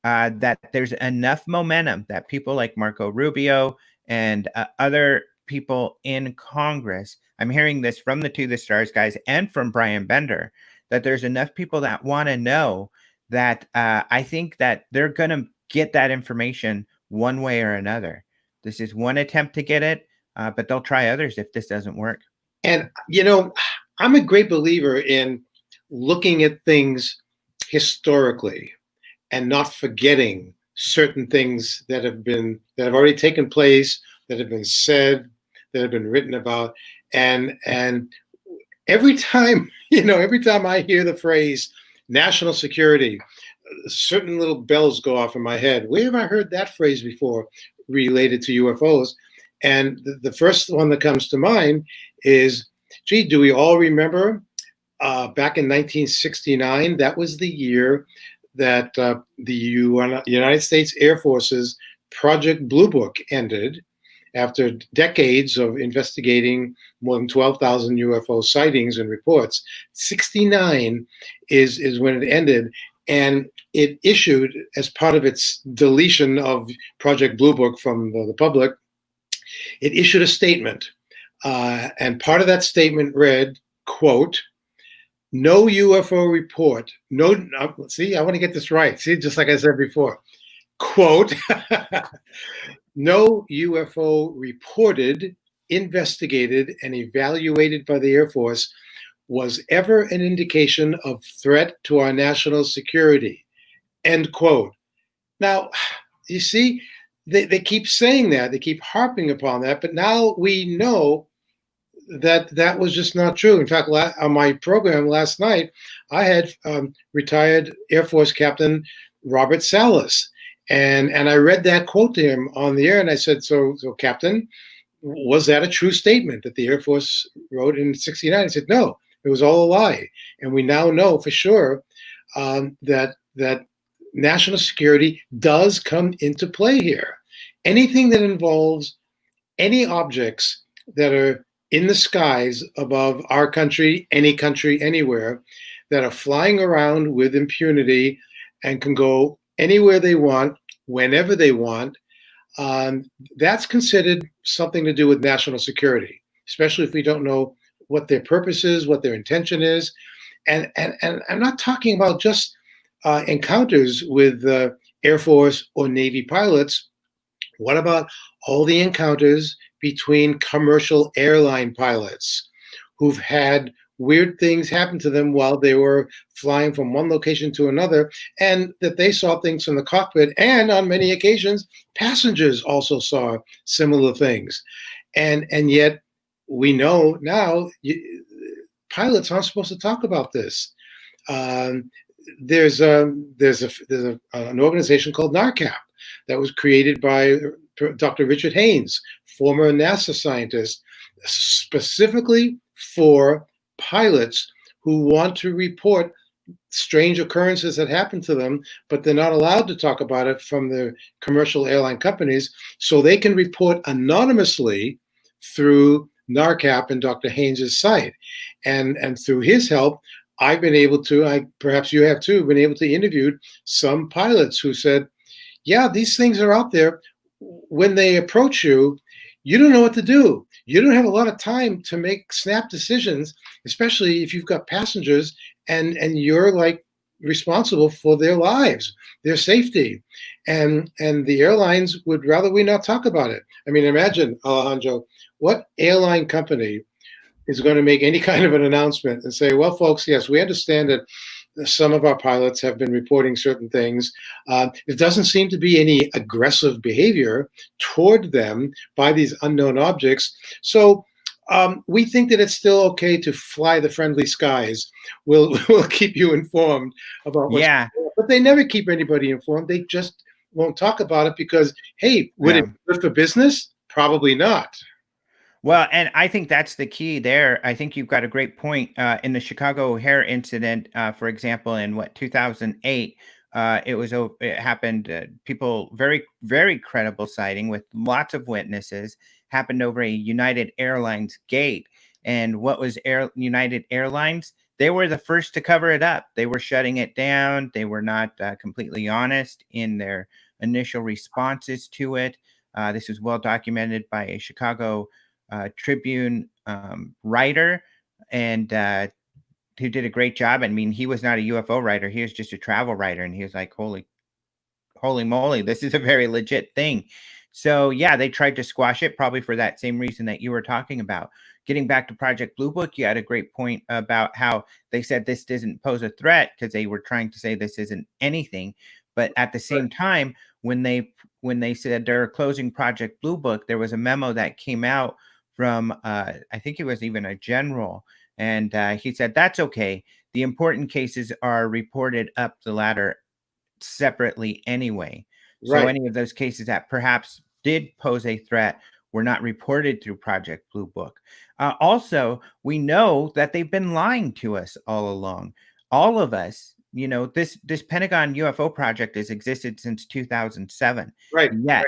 that there's enough momentum that people like Marco Rubio and other people in Congress, I'm hearing this from the To the Stars guys and from Brian Bender, that there's enough people that want to know that I think that they're going to get that information one way or another. This is one attempt to get it, but they'll try others if this doesn't work. And, I'm a great believer in looking at things historically and not forgetting certain things that have already taken place, that have been said, that have been written about. And every time, every time I hear the phrase national security, certain little bells go off in my head. Where have I heard that phrase before related to UFOs? And the first one that comes to mind is, gee, do we all remember back in 1969? That was the year that the United States Air Force's Project Blue Book ended after decades of investigating more than 12,000 UFO sightings and reports. 69 is when it ended. And it issued, as part of its deletion of Project Blue Book from the public, it issued a statement. And part of that statement read, quote, "No UFO report, see, I want to get this right. See, just like I said before, quote, no UFO reported, investigated, and evaluated by the Air Force was ever an indication of threat to our national security," end quote. Now, you see, they keep saying that, they keep harping upon that, but now we know that was just not true. In fact, on my program last night, I had retired Air Force Captain Robert Salas, and I read that quote to him on the air, and I said, so Captain, was that a true statement that the Air Force wrote in '69? He said, no, it was all a lie. And we now know for sure that national security does come into play here. Anything that involves any objects that are in the skies above our country, any country, anywhere, that are flying around with impunity and can go anywhere they want, whenever they want, that's considered something to do with national security, especially if we don't know what their purpose is, what their intention is. And I'm not talking about just encounters with Air Force or Navy pilots. What about all the encounters between commercial airline pilots who've had weird things happen to them while they were flying from one location to another, and that they saw things from the cockpit, and on many occasions, passengers also saw similar things. And yet we know now pilots aren't supposed to talk about this. There's an organization called NARCAP that was created by Dr. Richard Haynes, former NASA scientist, specifically for pilots who want to report strange occurrences that happen to them, but they're not allowed to talk about it from the commercial airline companies, so they can report anonymously through NARCAP and Dr. Haynes' site. And through his help, I've been able to, perhaps you have too, been able to interview some pilots who said, yeah, these things are out there. When they approach you, you don't know what to do. You don't have a lot of time to make snap decisions, especially if you've got passengers and you're like responsible for their lives, their safety. And the airlines would rather we not talk about it. I mean, imagine, Alejandro, what airline company is going to make any kind of an announcement and say, well, folks, yes, we understand that some of our pilots have been reporting certain things. There doesn't seem to be any aggressive behavior toward them by these unknown objects. So we think that it's still okay to fly the friendly skies. We'll keep you informed about what's going on. But they never keep anybody informed. They just won't talk about it because, hey, would it be good for business? Probably not. Well, and I think that's the key there. I think you've got a great point. In the Chicago OHare incident, for example, in 2008, it happened. People very credible sighting with lots of witnesses happened over a United Airlines gate. And what was United Airlines? They were the first to cover it up. They were shutting it down. They were not completely honest in their initial responses to it. This is well documented by a Chicago Tribune writer, and who did a great job. I mean, he was not a UFO writer. He was just a travel writer. And he was like, holy moly, this is a very legit thing. So yeah, they tried to squash it probably for that same reason that you were talking about. Getting back to Project Blue Book, you had a great point about how they said this doesn't pose a threat because they were trying to say this isn't anything. But at the same time, when they said they're closing Project Blue Book, there was a memo that came out from I think it was even a general, and he said that's okay. The important cases are reported up the ladder separately anyway. So any of those cases that perhaps did pose a threat were not reported through Project Blue Book. Also, we know that they've been lying to us all along. All of us, this Pentagon UFO project has existed since 2007. Yet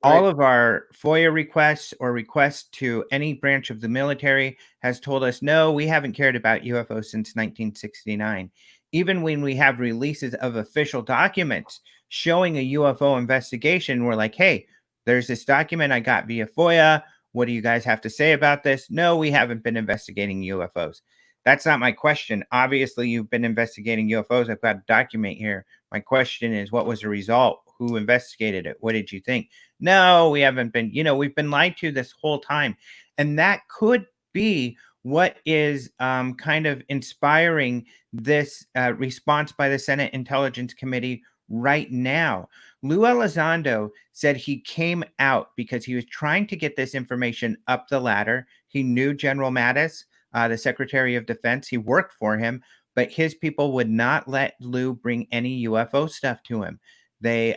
all of our FOIA requests or requests to any branch of the military has told us, no, we haven't cared about UFOs since 1969. Even when we have releases of official documents showing a UFO investigation, we're like, hey, there's this document I got via FOIA. What do you guys have to say about this? No, we haven't been investigating UFOs. That's not my question. Obviously, you've been investigating UFOs. I've got a document here. My question is, what was the result? Who investigated it? What did you think? No, we haven't been, we've been lied to this whole time. And that could be what is kind of inspiring this response by the Senate Intelligence Committee right now. Lou Elizondo said he came out because he was trying to get this information up the ladder. He knew General Mattis, the Secretary of Defense. He worked for him, but his people would not let Lou bring any UFO stuff to him. They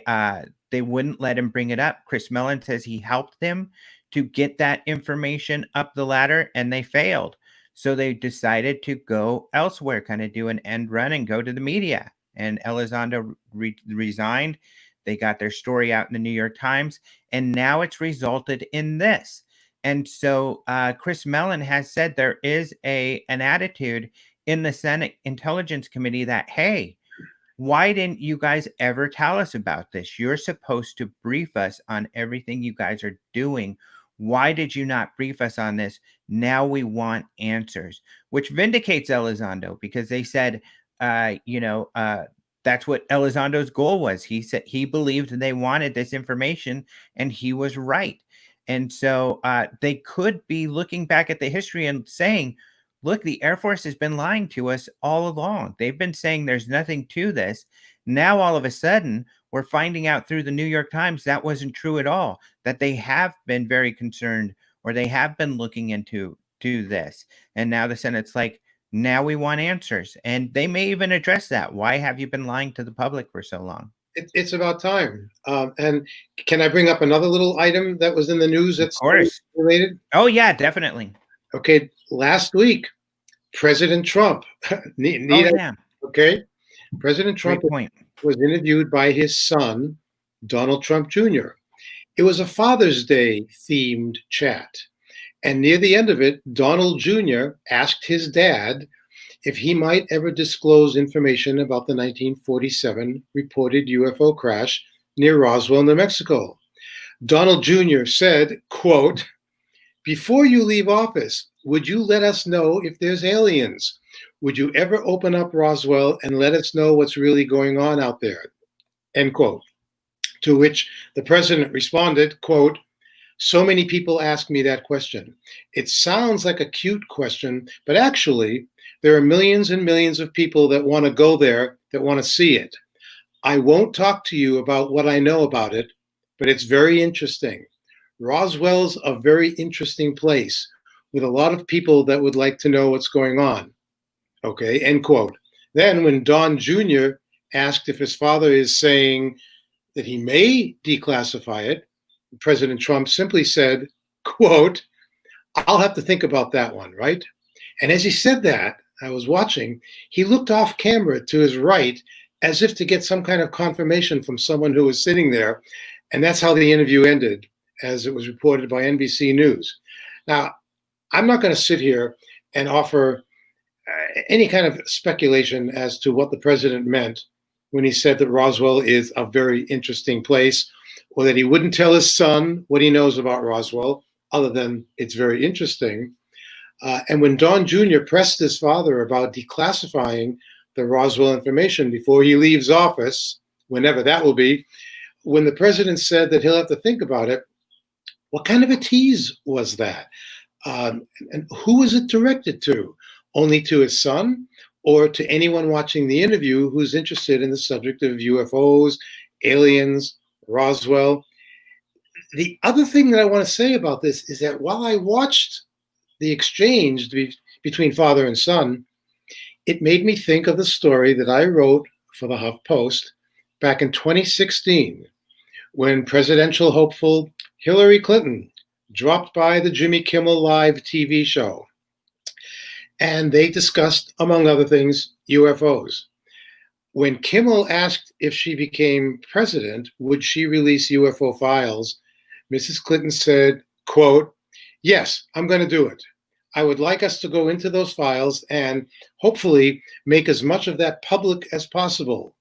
wouldn't let him bring it up. Chris Mellon says he helped them to get that information up the ladder, and they failed. So they decided to go elsewhere, kind of do an end run and go to the media. And Elizondo resigned. They got their story out in the New York Times, and now it's resulted in this. And so Chris Mellon has said there is an attitude in the Senate Intelligence Committee that, hey, why didn't you guys ever tell us about this? You're supposed to brief us on everything you guys are doing. Why did you not brief us on this? Now we want answers, which vindicates Elizondo because they said, that's what Elizondo's goal was. He said he believed they wanted this information, and he was right. And so they could be looking back at the history and saying, look, the Air Force has been lying to us all along. They've been saying there's nothing to this. Now, all of a sudden, we're finding out through the New York Times that wasn't true at all, that they have been very concerned or they have been looking into this. And now the Senate's like, now we want answers. And they may even address that. Why have you been lying to the public for so long? It's about time. And can I bring up another little item that was in the news that's related? Oh, yeah, definitely. Okay, last week, President Trump, President Trump was interviewed by his son, Donald Trump Jr. It was a Father's Day themed chat. And near the end of it, Donald Jr. asked his dad if he might ever disclose information about the 1947 reported UFO crash near Roswell, New Mexico. Donald Jr. said, quote, "Before you leave office, would you let us know if there's aliens? Would you ever open up Roswell and let us know what's really going on out there?" End quote. To which the president responded, quote, So many people ask me that question. It sounds like a cute question, but actually, there are millions and millions of people that want to go there, that want to see it. I won't talk to you about what I know about it, but it's very interesting. Roswell's a very interesting place with a lot of people that would like to know what's going on. Okay, end quote. Then when Don Jr. asked if his father is saying that he may declassify it, President Trump simply said, quote, "I'll have to think about that one," right? And as he said that, I was watching, he looked off camera to his right as if to get some kind of confirmation from someone who was sitting there. And that's how the interview ended, as it was reported by NBC News. Now, I'm not going to sit here and offer any kind of speculation as to what the president meant when he said that Roswell is a very interesting place, or that he wouldn't tell his son what he knows about Roswell, other than it's very interesting. And when Don Jr. pressed his father about declassifying the Roswell information before he leaves office, whenever that will be, when the president said that he'll have to think about it, what kind of a tease was that? And who was it directed to? Only to his son, or to anyone watching the interview who's interested in the subject of UFOs, aliens, Roswell? The other thing that I want to say about this is that while I watched the exchange between father and son, it made me think of the story that I wrote for the HuffPost back in 2016, when presidential hopeful Hillary Clinton dropped by the Jimmy Kimmel Live TV show. And they discussed, among other things, UFOs. When Kimmel asked if she became president, would she release UFO files, Mrs. Clinton said, quote, "Yes, I'm going to do it. I would like us to go into those files and hopefully make as much of that public as possible.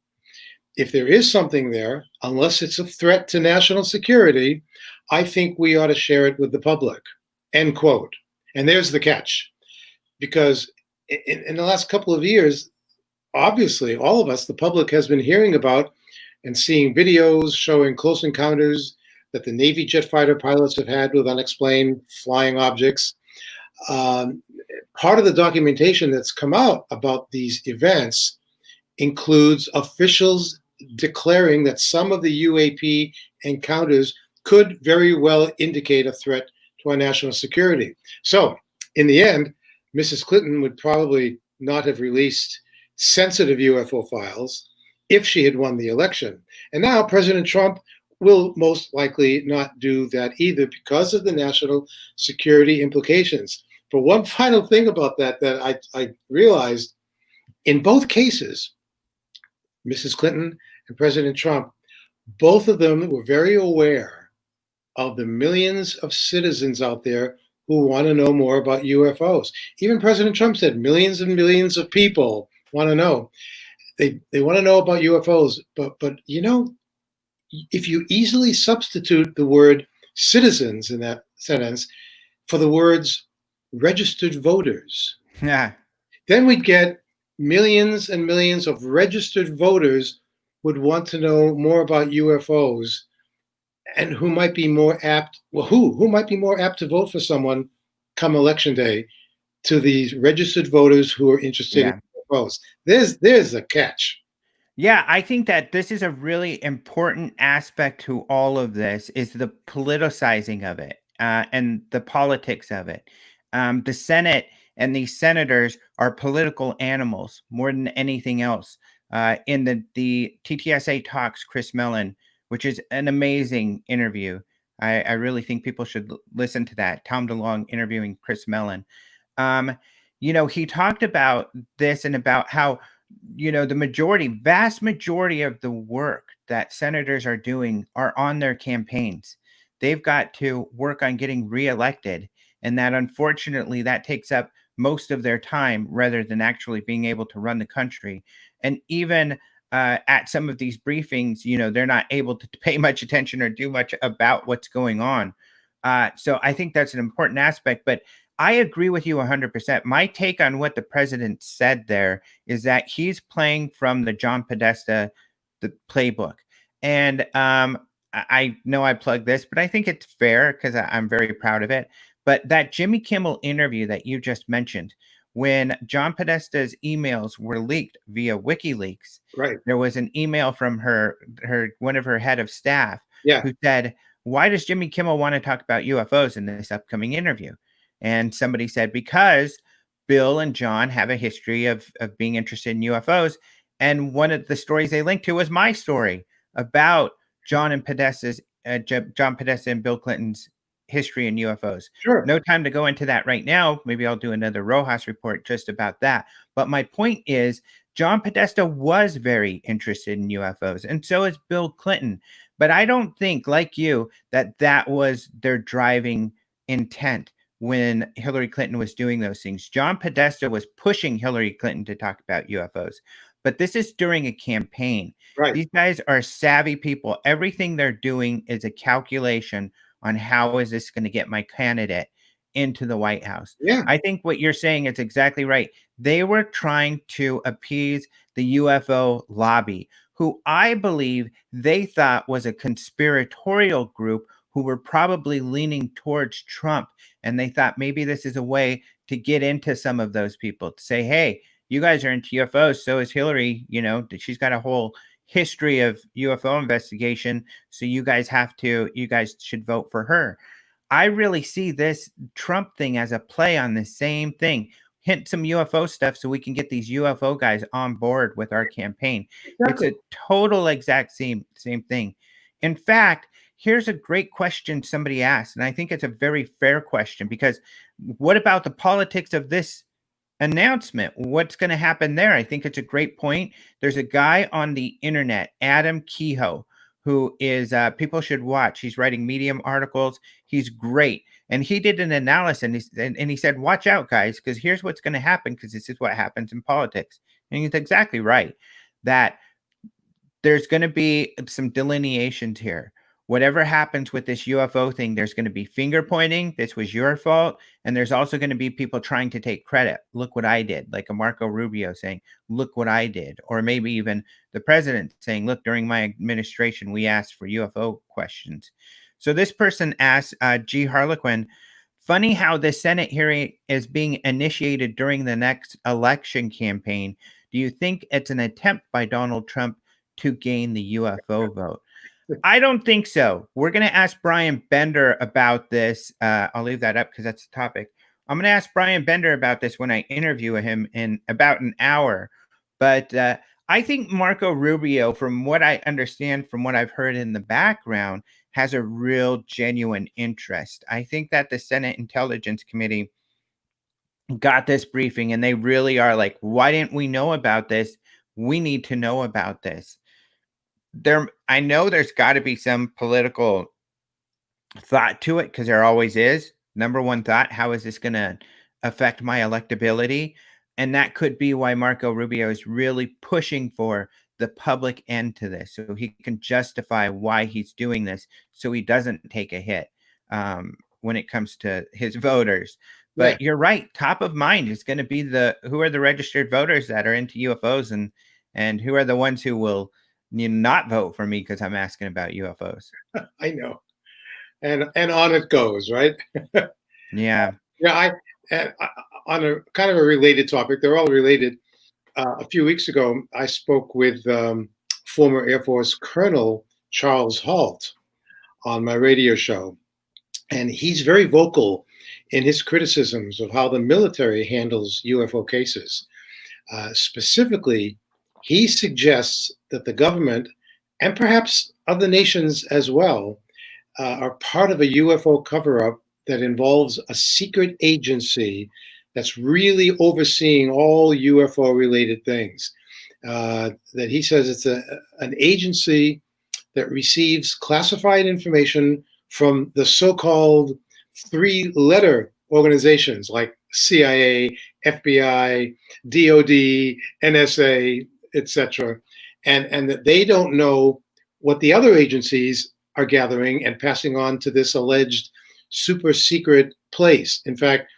If there is something there, unless it's a threat to national security, I think we ought to share it with the public," end quote. And there's the catch. Because in the last couple of years, obviously, all of us, the public, has been hearing about and seeing videos showing close encounters that the Navy jet fighter pilots have had with unexplained flying objects. Part of the documentation that's come out about these events includes officials declaring that some of the UAP encounters could very well indicate a threat to our national security. So, in the end, Mrs. Clinton would probably not have released sensitive UFO files if she had won the election. And now President Trump will most likely not do that either because of the national security implications. But one final thing about that I realized, in both cases, Mrs. Clinton and President Trump, both of them were very aware of the millions of citizens out there who want to know more about UFOs. Even President Trump said millions and millions of people want to know. They want to know about UFOs, but you know, if you easily substitute the word citizens in that sentence for the words registered voters, Yeah. then we'd get millions and millions of registered voters would want to know more about UFOs, and who might be more apt, well, who might be more apt to vote for someone come election day to these registered voters who are interested in UFOs. There's a catch. Yeah, I think that this is a really important aspect to all of this, is the politicizing of it, and the politics of it. The Senate and these senators are political animals more than anything else. In the TTSA Talks, Chris Mellon, which is an amazing interview. I really think people should listen to that. Tom DeLonge interviewing Chris Mellon. You know, he talked about this and about how, you know, the vast majority of the work that senators are doing are on their campaigns. They've got to work on getting reelected, and that unfortunately that takes up most of their time rather than actually being able to run the country. And even at some of these briefings, you know, they're not able to pay much attention or do much about what's going on. So I think that's an important aspect, but I agree with you 100%. My take on what the president said there is that he's playing from the John Podesta, the playbook. And I know I plugged this, but I think it's fair because I'm very proud of it. But that Jimmy Kimmel interview that you just mentioned, when John Podesta's emails were leaked via WikiLeaks, Right. there was an email from one of her head of staff Yeah. who said, "Why does Jimmy Kimmel want to talk about UFOs in this upcoming interview?" And somebody said, "Because Bill and John have a history of being interested in UFOs." And one of the stories they linked to was my story about John Podesta and Bill Clinton's history in UFOs. Sure. No time to go into that right now. Maybe I'll do another Rojas report just about that. But my point is, John Podesta was very interested in UFOs, and so is Bill Clinton. But I don't think, like you, that was their driving intent when Hillary Clinton was doing those things. John Podesta was pushing Hillary Clinton to talk about UFOs. But this is during a campaign. Right. These guys are savvy people. Everything they're doing is a calculation on how is this going to get my candidate into the White House. Yeah. I think what you're saying is exactly right. They were trying to appease the UFO lobby, who I believe they thought was a conspiratorial group who were probably leaning towards Trump. And they thought maybe this is a way to get into some of those people to say, hey, you guys are into UFOs. So is Hillary. She's got a whole history of UFO investigation. So you guys should vote for her. I really see this Trump thing as a play on the same thing. Hint some UFO stuff so we can get these UFO guys on board with our campaign. Exactly. It's a total exact same thing. In fact, here's a great question somebody asked, and I think it's a very fair question, because what about the politics of this announcement? What's going to happen there? I think it's a great point. There's a guy on the internet, Adam Kehoe, who is people should watch. He's writing Medium articles. He's great. And he did an analysis, and he said, watch out, guys, because here's what's going to happen, because this is what happens in politics. And he's exactly right, that there's going to be some delineations here. Whatever happens with this UFO thing, there's going to be finger pointing. This was your fault. And there's also going to be people trying to take credit. Look what I did. Like a Marco Rubio saying, look what I did. Or maybe even the president saying, look, during my administration, we asked for UFO questions. So this person asked G. Harlequin, funny how the Senate hearing is being initiated during the next election campaign. Do you think it's an attempt by Donald Trump to gain the UFO vote? I don't think so. We're going to ask Brian Bender about this. I'll leave that up because that's the topic. I'm going to ask Brian Bender about this when I interview him in about an hour. But I think Marco Rubio, from what I understand, from what I've heard in the background, has a real genuine interest. I think that the Senate Intelligence Committee got this briefing and they really are like, why didn't we know about this? We need to know about this. I know there's got to be some political thought to it, because there always is. Number one thought, how is this going to affect my electability? And that could be why Marco Rubio is really pushing for the public end to this, so he can justify why he's doing this, so he doesn't take a hit when it comes to his voters. But You're right. Top of mind is going to be who are the registered voters that are into UFOs, and who are the ones who will not vote for me because I'm asking about UFOs. I know, and on it goes, right? Yeah. Yeah. On a kind of a related topic, they're all related. A few weeks ago, I spoke with former Air Force Colonel Charles Halt on my radio show, and he's very vocal in his criticisms of how the military handles UFO cases. Specifically, he suggests that the government, and perhaps other nations as well, are part of a UFO cover-up that involves a secret agency that's really overseeing all UFO-related things. That he says it's an agency that receives classified information from the so-called three-letter organizations like CIA, FBI, DOD, NSA, etc., and that they don't know what the other agencies are gathering and passing on to this alleged super secret place. In fact,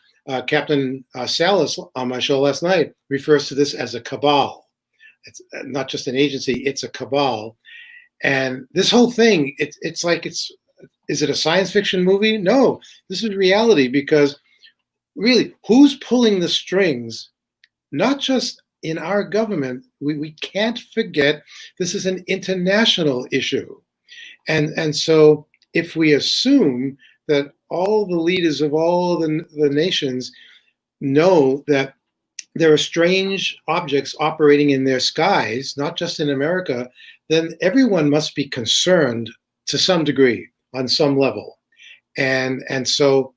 Captain Salas on my show last night refers to this as a cabal. It's not just an agency, it's a cabal. And this whole thing, it's like is it a science fiction movie? No, this is reality, because really, who's pulling the strings? Not just in our government. We can't forget this is an international issue. And so if we assume that all the leaders of all the nations know that there are strange objects operating in their skies, not just in America, then everyone must be concerned to some degree, on some level. And so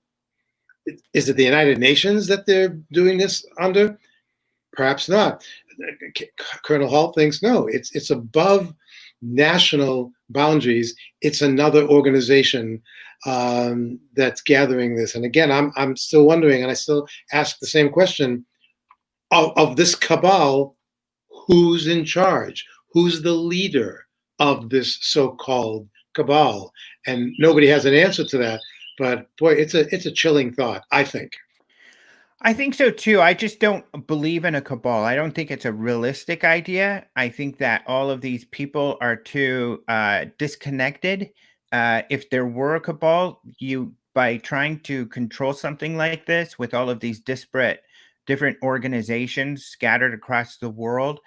is it the United Nations that they're doing this under? Perhaps not. Colonel Hall thinks no, it's above national boundaries. It's another organization that's gathering this. And again, I'm still wondering, and I still ask the same question of this cabal: who's in charge? Who's the leader of this so-called cabal? And nobody has an answer to that. But boy, it's a chilling thought, I think. I think so too. I just don't believe in a cabal. I don't think it's a realistic idea. I think that all of these people are too disconnected. If there were a cabal, by trying to control something like this with all of these disparate, different organizations scattered across the world,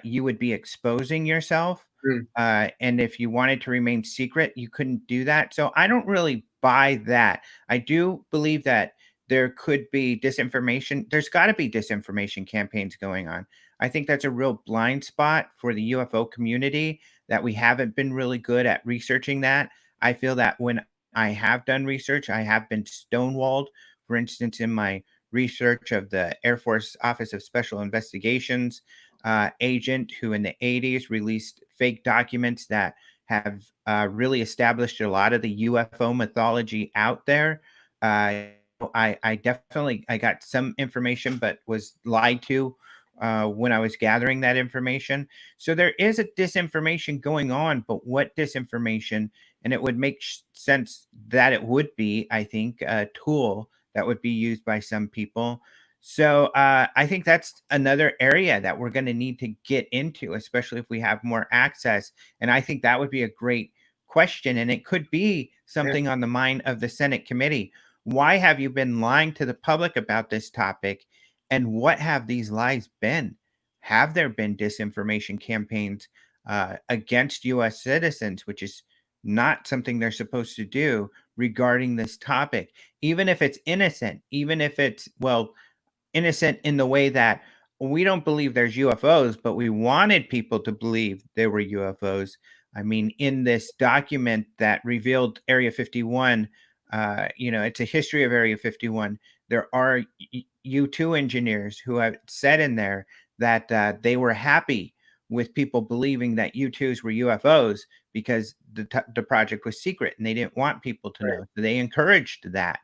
you would be exposing yourself. Mm. And if you wanted to remain secret, you couldn't do that. So I don't really buy that. I do believe that there could be disinformation. There's got to be disinformation campaigns going on. I think that's a real blind spot for the UFO community, that we haven't been really good at researching that. I feel that when I have done research, I have been stonewalled. For instance, in my research of the Air Force Office of Special Investigations agent who in the 80s released fake documents that have really established a lot of the UFO mythology out there. I definitely got some information, but was lied to when I was gathering that information. So there is a disinformation going on, but what disinformation? And it would make sense that it would be, I think, a tool that would be used by some people. So I think that's another area that we're going to need to get into, especially if we have more access. And I think that would be a great question, and it could be something on the mind of the Senate committee. Why have you been lying to the public about this topic? And what have these lies been? Have there been disinformation campaigns against U.S. citizens, which is not something they're supposed to do regarding this topic? Even if it's innocent, even if it's, well, innocent in the way that we don't believe there's UFOs, but we wanted people to believe there were UFOs. I mean, in this document that revealed Area 51, it's a history of Area 51. There are U2 engineers who have said in there that they were happy with people believing that U2s were UFOs because the project was secret and they didn't want people to know. So they encouraged that.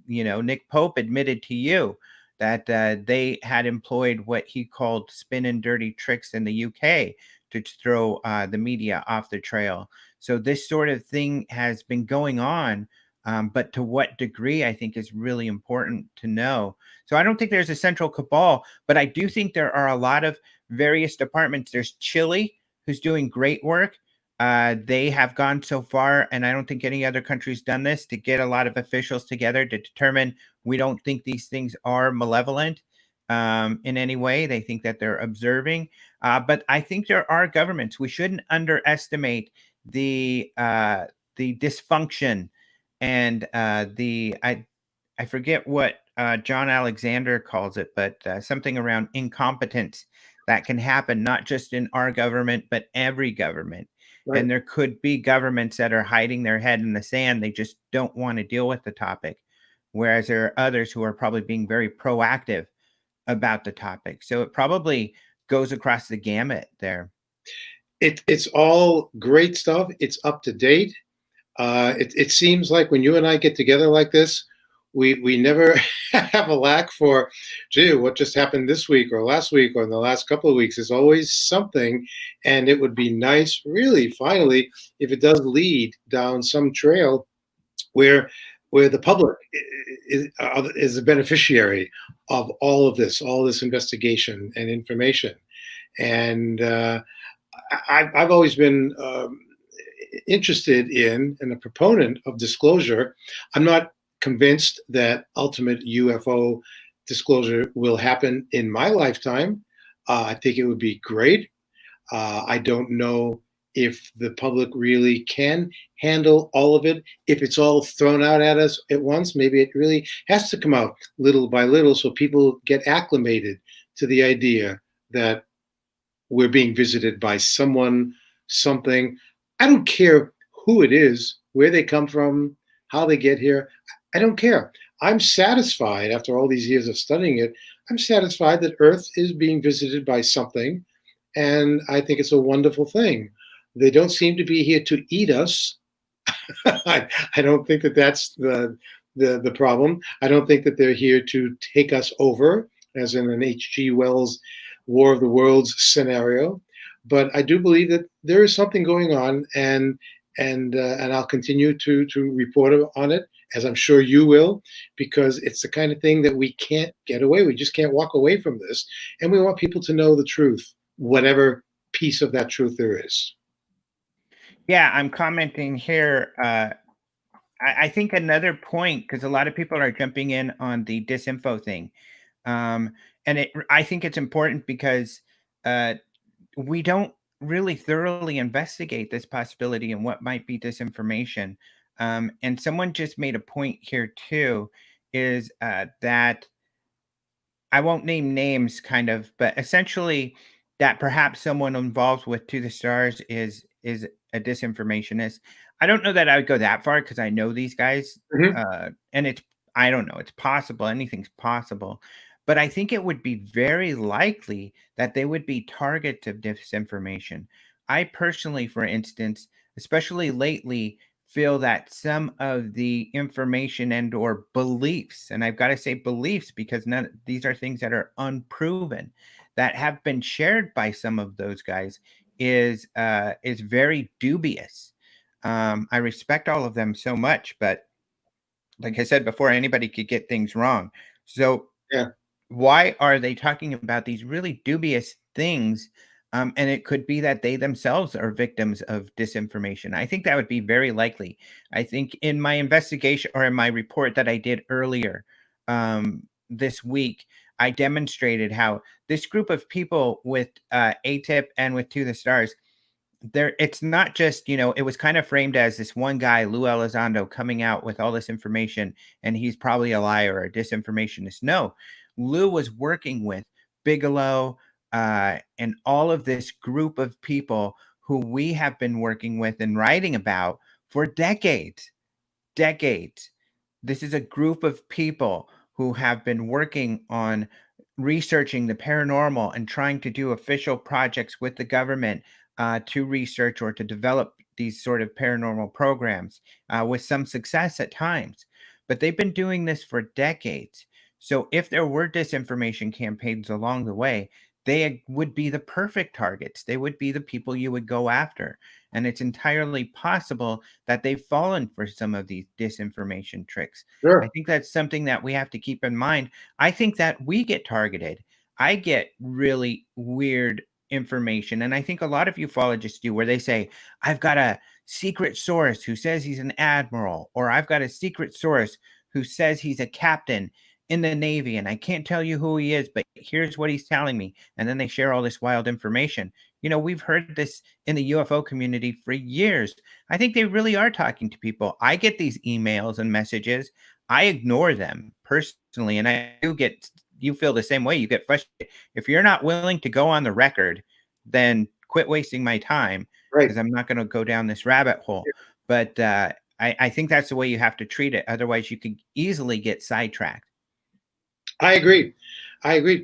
Nick Pope admitted to you that they had employed what he called spin and dirty tricks in the UK to throw the media off the trail. So this sort of thing has been going on, but to what degree, I think, is really important to know. So I don't think there's a central cabal, but I do think there are a lot of various departments. There's Chile, who's doing great work. They have gone so far, and I don't think any other country's done this, to get a lot of officials together to determine we don't think these things are malevolent in any way. They think that they're observing. But I think there are governments. We shouldn't underestimate the dysfunction and I forget what John Alexander calls it, but something around incompetence that can happen not just in our government, but every government. Right. And there could be governments that are hiding their head in the sand. They just don't want to deal with the topic. Whereas there are others who are probably being very proactive about the topic. So it probably goes across the gamut there. It's all great stuff. It's up to date. It seems like when you and I get together like this, we never have a lack for, gee, what just happened this week or last week or in the last couple of weeks. There's always something, and it would be nice, really, finally, if it does lead down some trail where the public is a beneficiary of all this investigation and information. And I've always been interested in and a proponent of disclosure. I'm not convinced that ultimate UFO disclosure will happen in my lifetime. I think it would be great. I don't know if the public really can handle all of it. If it's all thrown out at us at once, maybe it really has to come out little by little so people get acclimated to the idea that we're being visited by someone, something. I don't care who it is, where they come from, how they get here. I don't care. I'm satisfied after all these years of studying it. I'm satisfied that Earth is being visited by something, and I think it's a wonderful thing. They don't seem to be here to eat us. I don't think that that's the problem. I don't think that they're here to take us over, as in an H.G. Wells War of the Worlds scenario. But I do believe that there is something going on, and I'll continue to report on it, as I'm sure you will, because it's the kind of thing that we can't get away. We just can't walk away from this, and we want people to know the truth, whatever piece of that truth there is. Yeah, I'm commenting here. I think another point, because a lot of people are jumping in on the disinfo thing, and I think it's important because we don't really thoroughly investigate this possibility and what might be disinformation. And someone just made a point here too, is that I won't name names, kind of, but essentially that perhaps someone involved with To the Stars is a disinformationist. I don't know that I would go that far because I know these guys, and I don't know. It's possible. Anything's possible. But I think it would be very likely that they would be targets of disinformation. I personally, for instance, especially lately, feel that some of the information and or beliefs, and I've got to say beliefs because these are things that are unproven, that have been shared by some of those guys, is very dubious. I respect all of them so much, but like I said before, anybody could get things wrong. So Yeah. why are they talking about these really dubious things? And it could be that they themselves are victims of disinformation. I think that would be very likely. I think in my investigation or in my report that I did earlier this week, I demonstrated how this group of people with ATIP and with To the Stars, it's not just, it was kind of framed as this one guy, Lou Elizondo, coming out with all this information and he's probably a liar or a disinformationist. No, Lou was working with Bigelow and all of this group of people who we have been working with and writing about for decades. This is a group of people who have been working on researching the paranormal and trying to do official projects with the government to research or to develop these sort of paranormal programs with some success at times. But they've been doing this for decades. So if there were disinformation campaigns along the way, they would be the perfect targets. They would be the people you would go after. And it's entirely possible that they've fallen for some of these disinformation tricks. I Sure. think that's something that we have to keep in mind. I think that we get targeted. I get really weird information. And I think a lot of ufologists do, where they say, I've got a secret source who says he's an admiral, or I've got a secret source who says he's a captain in the Navy, and I can't tell you who he is, but here's what he's telling me. And then they share all this wild information. We've heard this in the UFO community for years. I think they really are talking to people. I get these emails and messages. I ignore them personally, and you feel the same way. You get frustrated. If you're not willing to go on the record, then quit wasting my time, Right. because I'm not going to go down this rabbit hole. But I think that's the way you have to treat it. Otherwise, you could easily get sidetracked. I agree.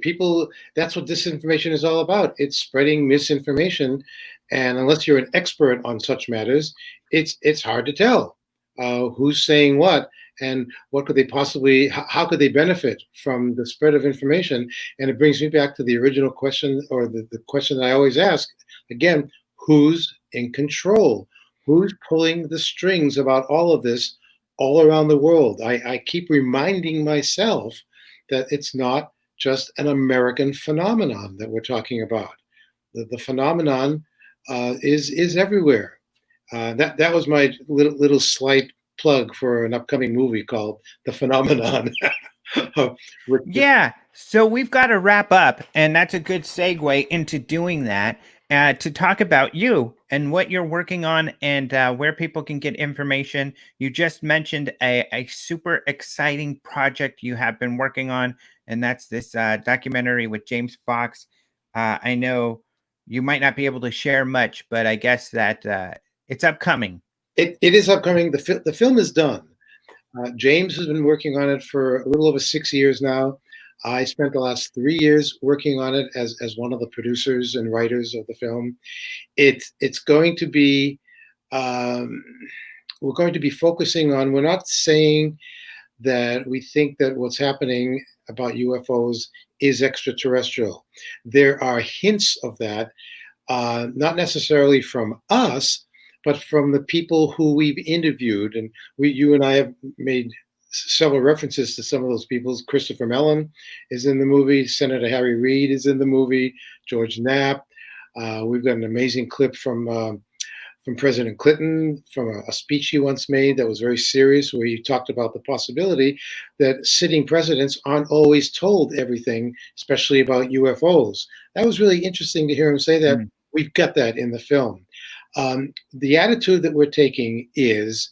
People, that's what disinformation is all about. It's spreading misinformation. And unless you're an expert on such matters, it's hard to tell who's saying what and what could they possibly, how could they benefit from the spread of information. And it brings me back to the original question, or the question that I always ask again: who's in control? Who's pulling the strings about all of this all around the world? I keep reminding myself that it's not just an American phenomenon that we're talking about. The phenomenon is everywhere. That was my little slight plug for an upcoming movie called The Phenomenon. Yeah. So we've got to wrap up, and that's a good segue into doing that to talk about you and what you're working on and where people can get information. You just mentioned a super exciting project you have been working on, and that's this documentary with James Fox. I know you might not be able to share much, but I guess that it's upcoming. It is upcoming. The film is done. James has been working on it for a little over 6 years now. I spent the last 3 years working on it as one of the producers and writers of the film. It's going to be we're going to be focusing on. We're not saying that we think that what's happening about UFOs is extraterrestrial. There are hints of that, not necessarily from us, but from the people who we've interviewed. And you and I have made several references to some of those people. Christopher Mellon is in the movie. Senator Harry Reid is in the movie. George Knapp. We've got an amazing clip from President Clinton, from a speech he once made that was very serious, where he talked about the possibility that sitting presidents aren't always told everything, especially about UFOs. That was really interesting to hear him say that. We've got that in the film. The attitude that we're taking is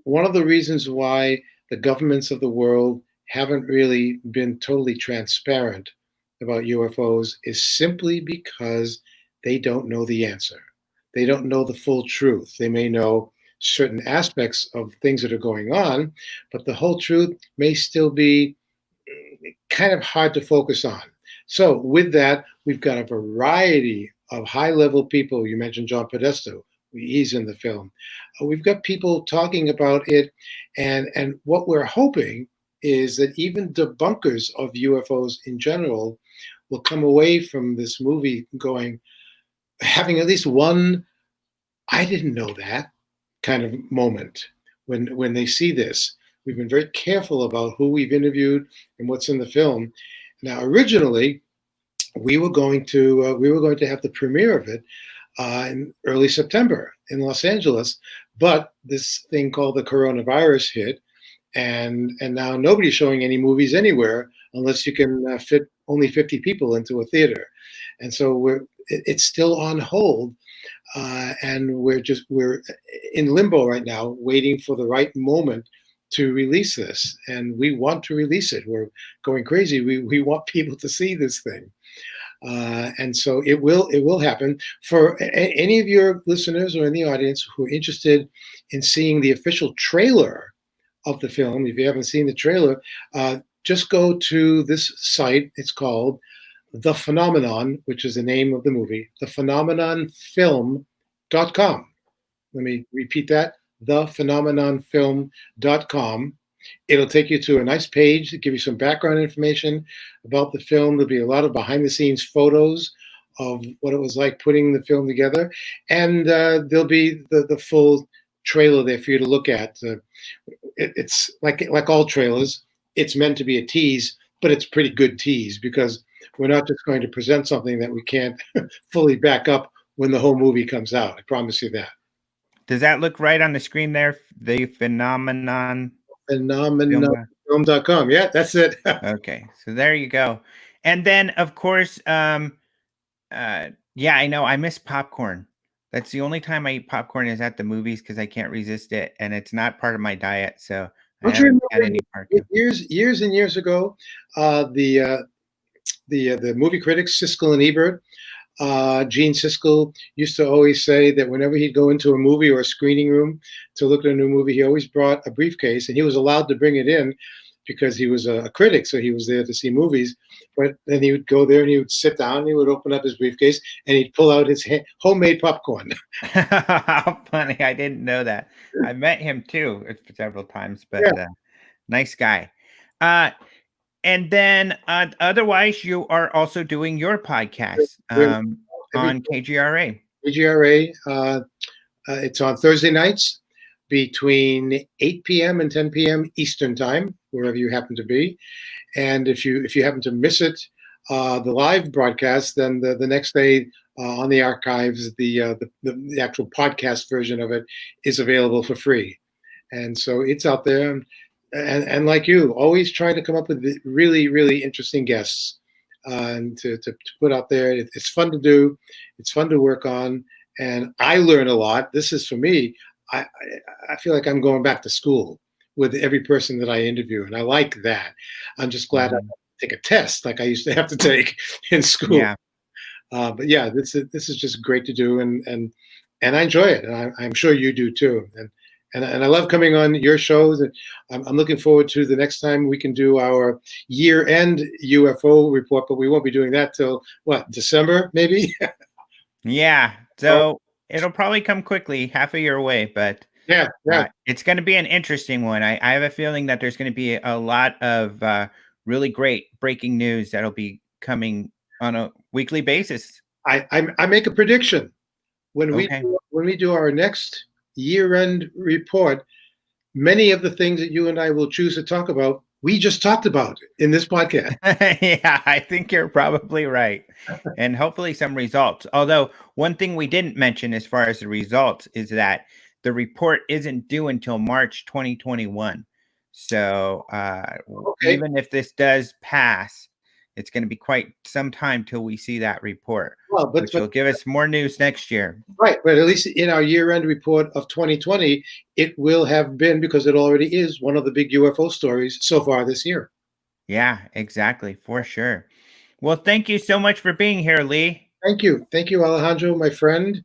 one of the reasons why the governments of the world haven't really been totally transparent about UFOs is simply because they don't know the answer. They don't know the full truth. They may know certain aspects of things that are going on, but the whole truth may still be kind of hard to focus on. So with that, we've got a variety of high-level people. You mentioned John Podesta. He's in the film. We've got people talking about it, and what we're hoping is that even debunkers of UFOs in general will come away from this movie having at least one "I didn't know that" kind of moment when they see this. We've been very careful about who we've interviewed and what's in the film. Now, originally, we were going to have the premiere of it in early September in Los Angeles, but this thing called the coronavirus hit, and now nobody's showing any movies anywhere unless you can fit only 50 people into a theater, and so it's still on hold, and we're in limbo right now, waiting for the right moment to release this, and we want to release it. We're going crazy. We want people to see this thing. And so it will happen. For any of your listeners or in the audience who are interested in seeing the official trailer of the film, if you haven't seen the trailer, just go to this site. It's called The Phenomenon, which is the name of the movie, thephenomenonfilm.com. Let me repeat that, thephenomenonfilm.com. It'll take you to a nice page to give you some background information about the film. There'll be a lot of behind-the-scenes photos of what it was like putting the film together, and there'll be the full trailer there for you to look at. It's like all trailers. It's meant to be a tease, but it's a pretty good tease because we're not just going to present something that we can't fully back up when the whole movie comes out. I promise you that. Does that look right on the screen there? The Phenomenonfilm.com. Yeah, that's it. Okay, so there you go. And then, of course, yeah, I know I miss popcorn. That's the only time I eat popcorn is at the movies because I can't resist it, and it's not part of my diet. So I haven't had any popcorn. Years and years ago, the movie critics Siskel and Ebert, Gene Siskel used to always say that whenever he'd go into a movie or a screening room to look at a new movie, he always brought a briefcase, and he was allowed to bring it in because he was a critic, so he was there to see movies. But then he would go there and he would sit down, and he would open up his briefcase, and he'd pull out his homemade popcorn. How funny. I didn't know that. I met him too several times, but nice guy. And then otherwise, you are also doing your podcast on KGRA. KGRA, it's on Thursday nights between 8 p.m. and 10 p.m. Eastern time, wherever you happen to be. And if you happen to miss it, the live broadcast, then the next day on the archives. The actual podcast version of it is available for free, and so it's out there. And like you, always trying to come up with really, really interesting guests and to put out there. It's fun to do. It's fun to work on. And I learn a lot. This is for me. I feel like I'm going back to school with every person that I interview. And I like that. I'm just glad I don't take a test like I used to have to take in school. Yeah. But yeah, this is just great to do. And I enjoy it. And I'm sure you do too. And I love coming on your shows. And I'm looking forward to the next time we can do our year-end UFO report, but we won't be doing that till what, December, maybe? Yeah. So it'll probably come quickly, half a year away, but Yeah. it's going to be an interesting one. I have a feeling that there's going to be a lot of really great breaking news that'll be coming on a weekly basis. I make a prediction. When we do our next year-end report, many of the things that you and I will choose to talk about, we just talked about in this podcast. Yeah, I think you're probably right. And hopefully some results. Although one thing we didn't mention as far as the results is that the report isn't due until March 2021. So even if this does pass, it's going to be quite some time till we see that report, which will give us more news next year. Right, but at least in our year-end report of 2020, it will have been, because it already is, one of the big UFO stories so far this year. Yeah, exactly, for sure. Well, thank you so much for being here, Lee. Thank you, Alejandro, my friend.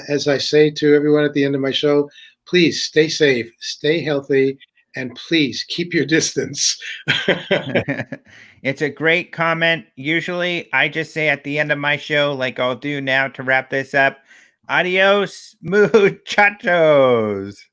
As I say to everyone at the end of my show, please stay safe, stay healthy, and please keep your distance. It's a great comment. Usually I just say at the end of my show, like I'll do now to wrap this up, adios, muchachos.